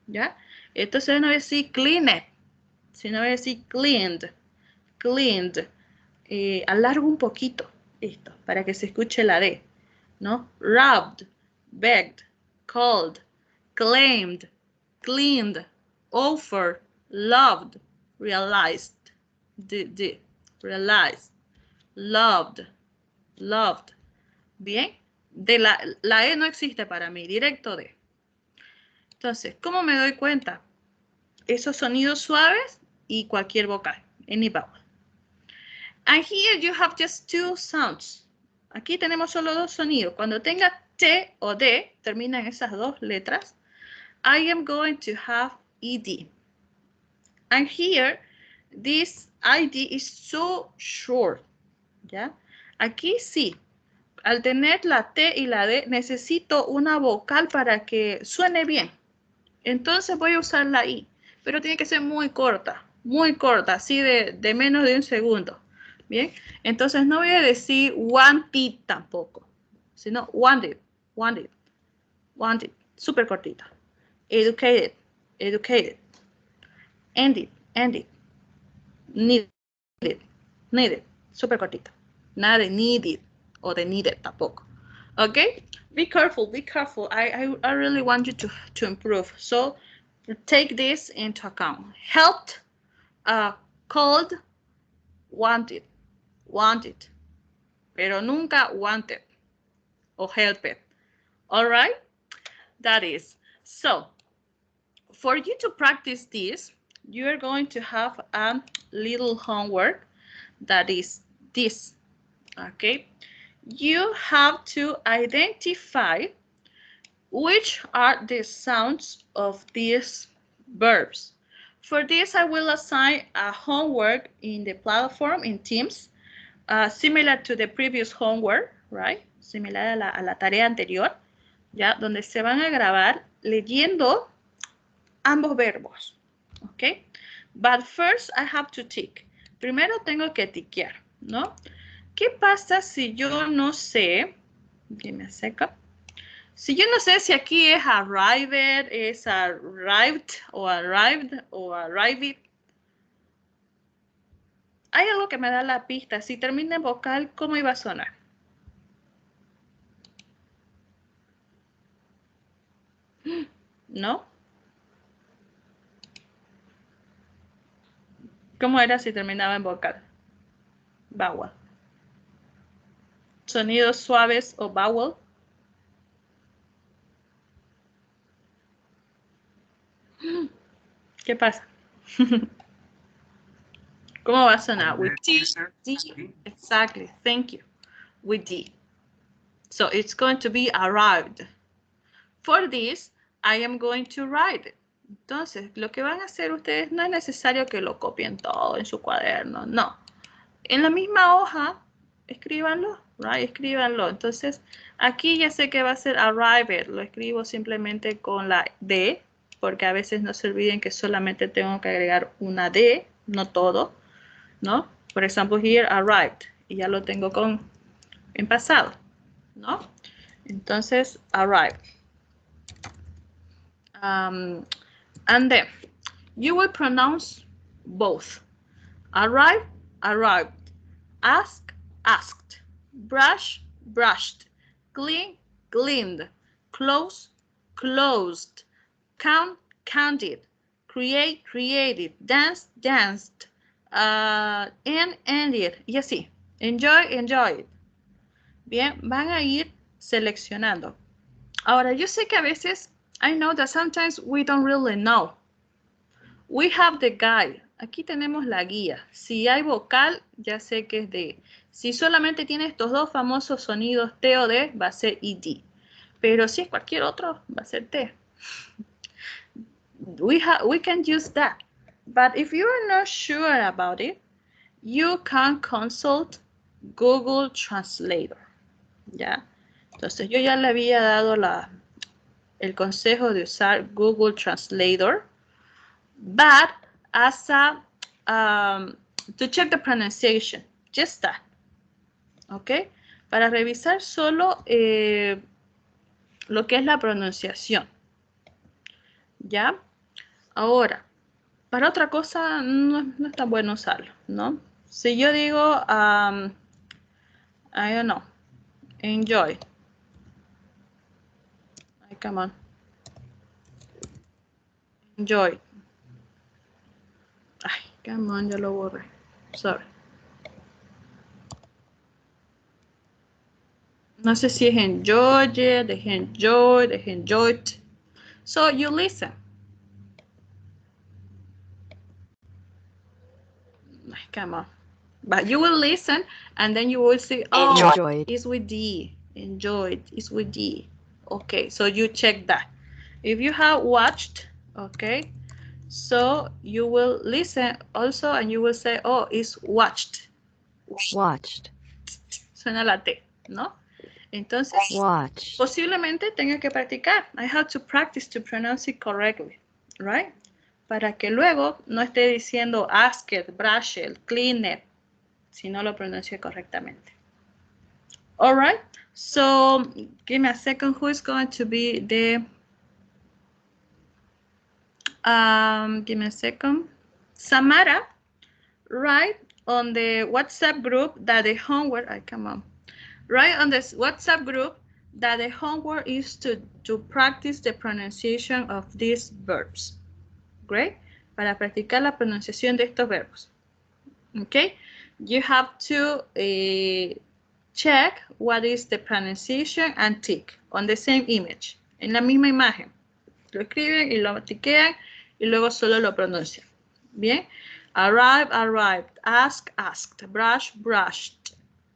¿ya? Entonces no voy a decir cleaned, sino voy a decir cleaned, cleaned. Alargo un poquito esto, para que se escuche la D, ¿no? Robbed, begged, called, claimed, cleaned, offered, loved, realized, realized, loved, loved. Bien, de la E no existe para mí, directo D. Entonces, ¿cómo me doy cuenta? Esos sonidos suaves y cualquier vocal, any vowel. And here you have just two sounds. Aquí tenemos solo dos sonidos. Cuando tenga T o D, terminan esas dos letras, I am going to have ED. And here, this ID is so short. ¿Ya? Aquí sí. Al tener la T y la D, necesito una vocal para que suene bien. Entonces voy a usar la I, pero tiene que ser muy corta, así de menos de un segundo. Bien, entonces no voy a decir wanted tampoco, sino wanted, wanted, wanted, súper cortita. Educated, educated. Ended, ended. Needed, needed, súper cortita. Nada de needed o de needed tampoco. Okay? Be careful, be careful. I really want you to improve. So take this into account. Helped, Called, wanted, wanted. Pero nunca wanted or helped. All right? That is. So, for you to practice this, you are going to have a little homework that is this. Okay? You have to identify which are the sounds of these verbs. For this, I will assign a homework in the platform in Teams, similar to the previous homework, right? Similar a la tarea anterior, ya, donde se van a grabar leyendo ambos verbos, ¿ok? But first I have to tick. Primero tengo que tiquear, ¿no? ¿Qué pasa si yo no sé? Give me a second. Si yo no sé si aquí es arrived, es arrived, o arrived, o arrived. Hay algo que me da la pista. Si termina en vocal, ¿cómo iba a sonar? ¿No? ¿Cómo era si terminaba en vocal? Vowel. Sonidos suaves o vowel. ¿Qué pasa? ¿Cómo va a sonar? With D, D. Exactly. Thank you. With D. So it's going to be arrived. For this, I am going to write it. Entonces, lo que van a hacer ustedes no es necesario que lo copien todo en su cuaderno. No. En la misma hoja, escríbanlo, right? Escríbanlo. Entonces, aquí ya sé que va a ser arrived. Lo escribo simplemente con la D, porque a veces no se olviden que solamente tengo que agregar una D, no todo, ¿no? Por ejemplo, here, arrived. Y ya lo tengo en pasado, ¿no? Entonces, arrived. And then, you will pronounce both. Arrive, arrived. Ask, asked. Brush, brushed. Clean, cleaned. Close, closed. Count, counted. Create, created. Dance, danced. End, ended. Y así. Enjoy, enjoyed. Bien, van a ir seleccionando. Ahora, yo sé que a veces, I know that sometimes we don't really know. We have the guide. Aquí tenemos la guía. Si hay vocal, ya sé que es D. Si solamente tiene estos dos famosos sonidos T o D, va a ser ED. Pero si es cualquier otro, va a ser T. We can use that. But if you are not sure about it, you can consult Google Translator. ¿Ya? Entonces, yo ya le había dado el consejo de usar Google Translator. But as to check the pronunciation, just that. ¿Ok? Para revisar solo lo que es la pronunciación. ¿Ya? Ahora, para otra cosa no es tan bueno usarlo, ¿no? Si yo digo, I don't know, enjoy. Ay, come on. Enjoy. Ay, come on, ya lo borré. Sorry. No sé si es enjoy, enjoyed. So you listen. Come on. But you will listen and then you will see, oh, enjoyed. It's with D. Enjoyed is with D. Okay, so you check that. If you have watched, okay, so you will listen also and you will say, oh, it's watched. Watched. Suena la T, ¿no? Entonces, watch. Posiblemente tenga que practicar. I have to practice to pronounce it correctly, right? Para que luego no esté diciendo asked, brushed, cleaned, si no lo pronuncie correctamente. All right, so give me a second. Who is going to be the, give me a second. Samara, write on the WhatsApp group that the homework, come on. Write on this WhatsApp group that the homework is to practice the pronunciation of these verbs. Great. para practicar la pronunciación de estos verbos. Okay, you have to check what is the pronunciation and tick on the same image. En la misma imagen. Lo escriben y lo tiquean y luego solo lo pronuncian. Bien. Arrive, arrived. Ask, asked. Brush, brushed.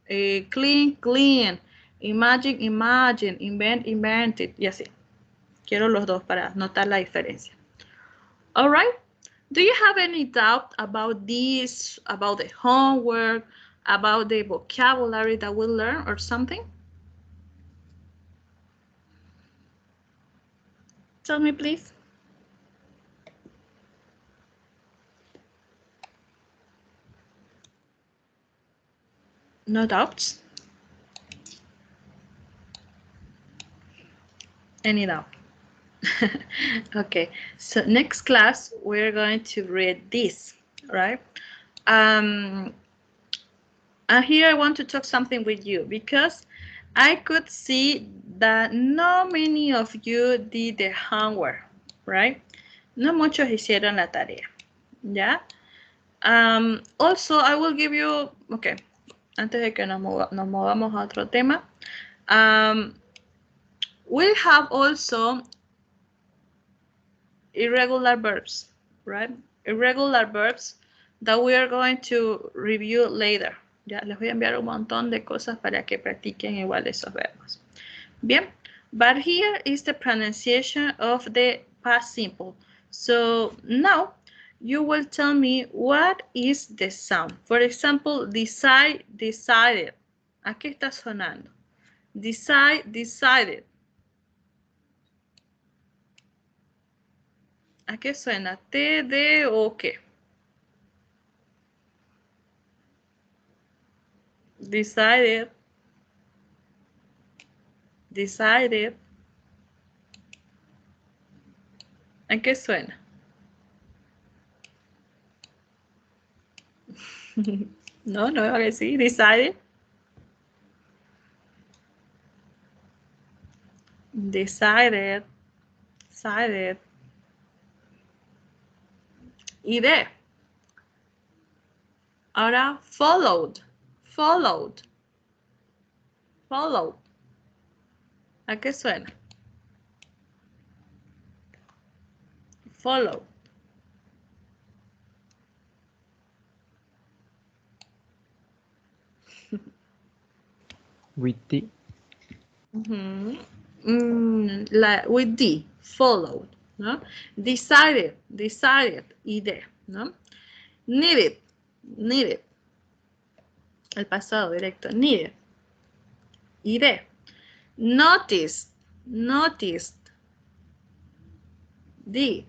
Clean, clean. Imagine, imagine. Invent, invented. Y así. Quiero los dos para notar la diferencia. All right. Do you have any doubt about this, about the homework, about the vocabulary that we'll learn or something? Tell me, please. No doubts? Any doubt? Okay, so next class, we're going to read this, right? And here I want to talk something with you because I could see that not many of you did the homework, right? No muchos hicieron la tarea, ¿ya? Also, I will give you, okay, antes de que nos movamos a otro tema, we have also irregular verbs, right? Irregular verbs that we are going to review later. Ya les voy a enviar un montón de cosas para que practiquen igual esos verbos. Bien, but here is the pronunciation of the past simple. So now you will tell me what is the sound. For example, decide, decided. ¿A qué está sonando? Decide, decided. ¿A qué suena? ¿T, D o qué? Decided. Decided. ¿A qué suena? No, no va a decir. Decided. Decided. Decided. Y de. Ahora followed. Followed. Followed. ¿A qué suena? Follow. With D. With D. Followed. ¿No? Decided. Decided. Y de. ¿No? Needed. Needed. El pasado directo. Needed. Y de. Noticed. Noticed. D.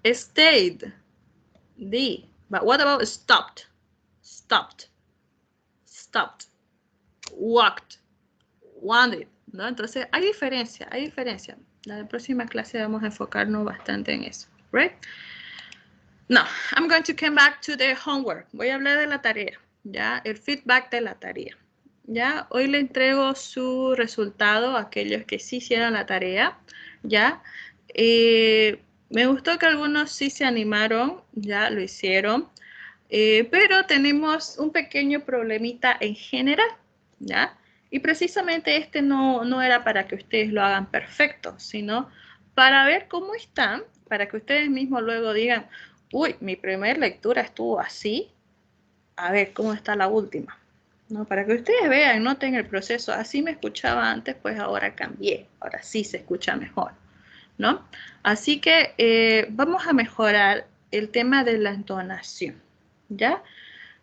Stayed. D. But what about stopped? Stopped. Stopped. Walked. Wanted. ¿No? Entonces, hay diferencia, hay diferencia. La próxima clase vamos a enfocarnos bastante en eso. Right? Now, I'm going to come back to the homework. Voy a hablar de la tarea. ¿Ya? El feedback de la tarea. ¿Ya? Hoy le entrego su resultado a aquellos que sí hicieron la tarea. ¿Ya? Me gustó que algunos sí se animaron, ya lo hicieron, pero tenemos un pequeño problemita en general, ¿ya? Y precisamente este no era para que ustedes lo hagan perfecto, sino para ver cómo están, para que ustedes mismos luego digan, uy, mi primera lectura estuvo así, a ver cómo está la última, ¿no? Para que ustedes vean, noten el proceso, así me escuchaba antes, pues ahora cambié, ahora sí se escucha mejor, ¿no? Así que vamos a mejorar el tema de la entonación, ¿ya?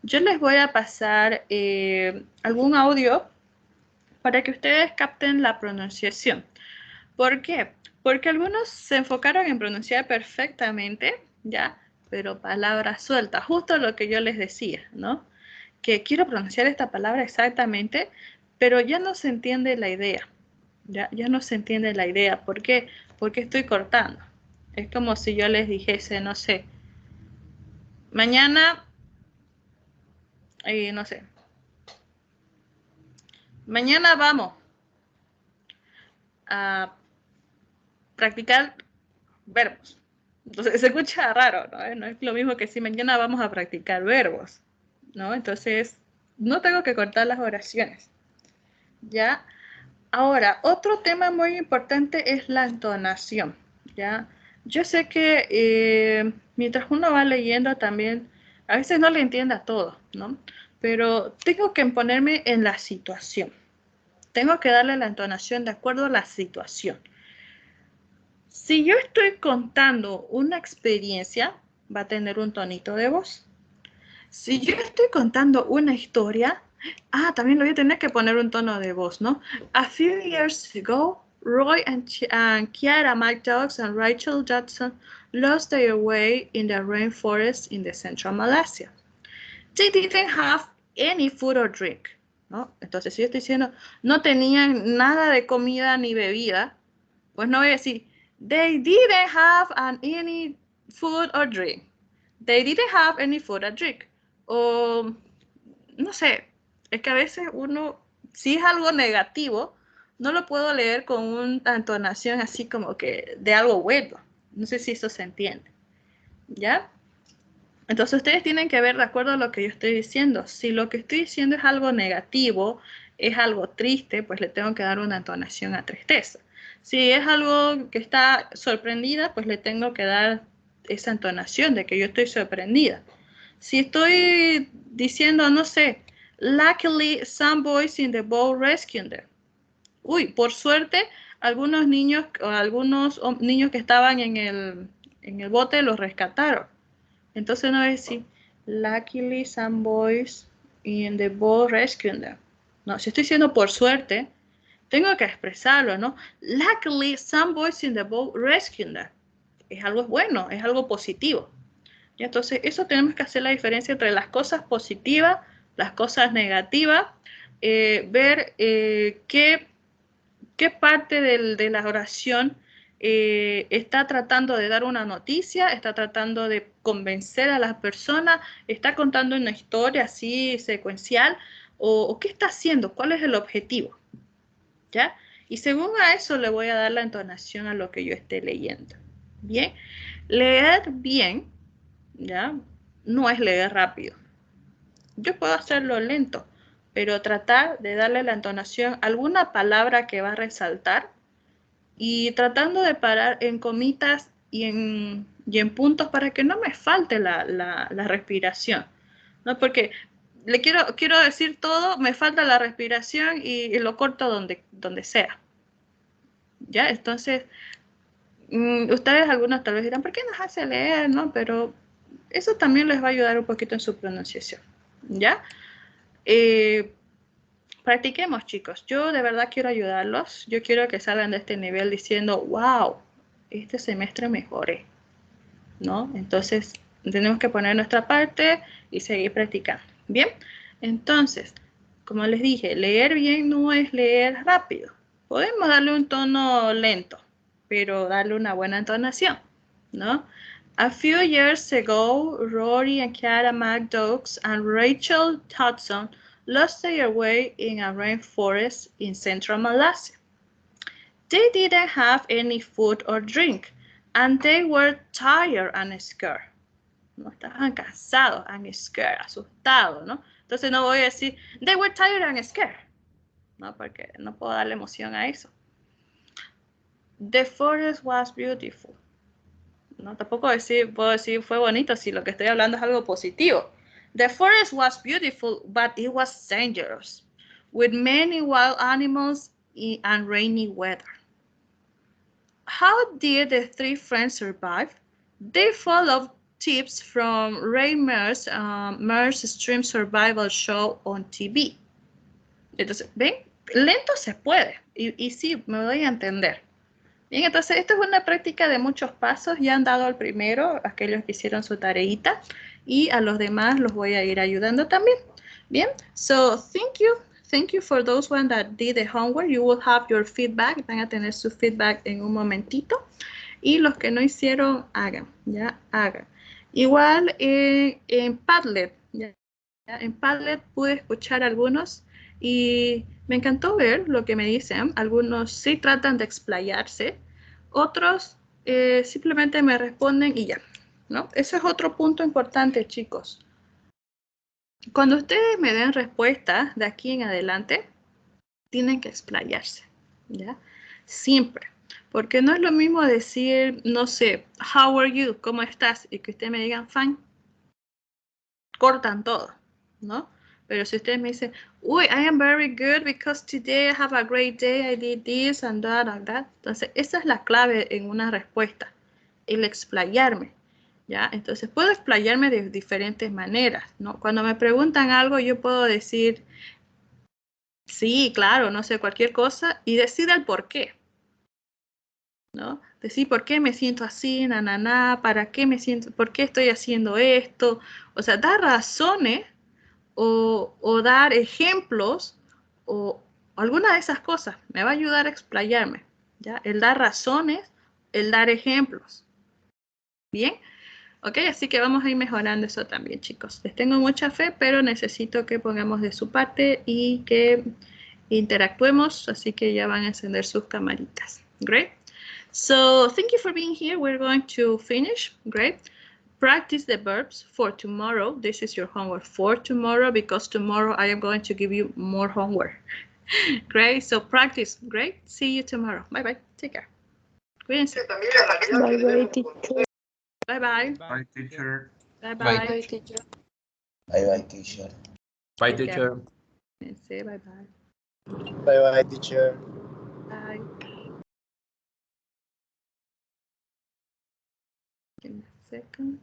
Yo les voy a pasar algún audio para que ustedes capten la pronunciación. ¿Por qué? Porque algunos se enfocaron en pronunciar perfectamente, ¿ya? Pero palabras sueltas, justo lo que yo les decía, ¿no? Que quiero pronunciar esta palabra exactamente, pero ya no se entiende la idea. Ya no se entiende la idea. ¿Por qué? Porque estoy cortando. Es como si yo les dijese, no sé, mañana, no sé, mañana vamos a practicar verbos. Entonces se escucha raro, ¿no? No es lo mismo que si mañana vamos a practicar verbos, ¿no? Entonces no tengo que cortar las oraciones, ¿ya? Ahora, otro tema muy importante es la entonación, ¿ya? Yo sé que mientras uno va leyendo también, a veces no le entiende a todo, ¿no? Pero tengo que ponerme en la situación. Tengo que darle la entonación de acuerdo a la situación. Si yo estoy contando una experiencia, va a tener un tonito de voz. Si yo estoy contando una historia, también le voy a tener que poner un tono de voz, ¿no? A few years ago, Roy and Kiara, my dogs, and Rachel Judson lost their way in the rainforest in the central Malaysia. They didn't have any food or drink, ¿no? Entonces, si yo estoy diciendo, no tenían nada de comida ni bebida, pues no voy a decir, they didn't have any food or drink. They didn't have any food or drink. O, no sé, es que a veces uno, si es algo negativo, no lo puedo leer con una entonación así como que de algo bueno. No sé si eso se entiende. ¿Ya? Entonces ustedes tienen que ver de acuerdo a lo que yo estoy diciendo. Si lo que estoy diciendo es algo negativo, es algo triste, pues le tengo que dar una entonación a tristeza. Si es algo que está sorprendida, pues le tengo que dar esa entonación de que yo estoy sorprendida. Si estoy diciendo, no sé, luckily some boys in the boat rescued them. Uy, por suerte, algunos niños que estaban en el bote los rescataron. Entonces no es decir, luckily some boys in the boat rescued them. No, si estoy diciendo por suerte, tengo que expresarlo, ¿no? Luckily some boys in the boat rescued them. Es algo bueno, es algo positivo. ¿Y? Entonces eso tenemos que hacer la diferencia entre las cosas positivas, las cosas negativas, ver qué parte de la oración está tratando de dar una noticia, está tratando de convencer a las personas, está contando una historia así secuencial, o qué está haciendo, cuál es el objetivo, ¿ya? Y según a eso le voy a dar la entonación a lo que yo esté leyendo. Bien, leer bien, ¿ya? No es leer rápido. Yo puedo hacerlo lento, pero tratar de darle la entonación a alguna palabra que va a resaltar, y tratando de parar en comitas y en puntos para que no me falte la respiración, ¿no? Porque le quiero decir todo, me falta la respiración y lo corto donde sea. ¿Ya? Entonces, ustedes algunos tal vez dirán, ¿por qué nos hace leer? ¿No? Pero eso también les va a ayudar un poquito en su pronunciación. ¿Ya? Practiquemos, chicos. Yo de verdad quiero ayudarlos. Yo quiero que salgan de este nivel diciendo, wow, este semestre mejoré, ¿no? Entonces, tenemos que poner nuestra parte y seguir practicando. Bien, entonces, como les dije, leer bien no es leer rápido. Podemos darle un tono lento, pero darle una buena entonación, ¿no? A few years ago, Rory and Kiara McDougall and Rachel Hudson lost their way in a rainforest in central Malaysia. They didn't have any food or drink, and they were tired and scared. No, estaban cansados and scared, asustados, ¿no? Entonces no voy a decir, they were tired and scared, ¿no? Porque no puedo darle emoción a eso. The forest was beautiful. No, tampoco puedo decir fue bonito si lo que estoy hablando es algo positivo. The forest was beautiful, but it was dangerous, with many wild animals and rainy weather. How did the three friends survive? They followed tips from Ray Mears' Extreme Survival Show on TV. Entonces, ¿ven? Lento se puede, y sí, me doy a entender. Bien, entonces esta es una práctica de muchos pasos. Ya han dado al primero, aquellos que hicieron su tareita, y a los demás los voy a ir ayudando también. Bien, so thank you for those one that did the homework. You will have your feedback, van a tener su feedback en un momentito. Y los que no hicieron, hagan, ya, hagan. Igual en Padlet, ya, en Padlet pude escuchar algunos y me encantó ver lo que me dicen. Algunos sí tratan de explayarse, otros simplemente me responden y ya, ¿no? Ese es otro punto importante, chicos. Cuando ustedes me den respuestas de aquí en adelante, tienen que explayarse, ¿ya? Siempre. Porque no es lo mismo decir, no sé, how are you, ¿cómo estás? Y que ustedes me digan, fine. Cortan todo, ¿no? Pero si ustedes me dicen, uy, I am very good because today I have a great day, I did this and that and that. Entonces, esa es la clave en una respuesta, el explayarme, ¿ya? Entonces, puedo explayarme de diferentes maneras, ¿no? Cuando me preguntan algo, yo puedo decir, sí, claro, no sé, cualquier cosa, y decir el por qué, ¿no? Decir por qué me siento así, para qué me siento, por qué estoy haciendo esto. O sea, dar razones o dar ejemplos o alguna de esas cosas me va a ayudar a explayarme, ¿ya? El dar razones, el dar ejemplos. ¿Bien? Ok, así que vamos a ir mejorando eso también, chicos. Les tengo mucha fe, pero necesito que pongamos de su parte y que interactuemos, así que ya van a encender sus camaritas. Great. So, thank you for being here. We're going to finish. Great. Practice the verbs for tomorrow. This is your homework for tomorrow because tomorrow I am going to give you more homework. Great. So, practice. Great. See you tomorrow. Bye-bye. Take care. Cuídense. Bye-bye, teacher. Bye-bye. Bye, teacher. Bye-bye. Bye, teacher. Bye bye, teacher. Bye, Take care. teacher. Say bye-bye. Bye-bye, teacher. Bye. Give me a second.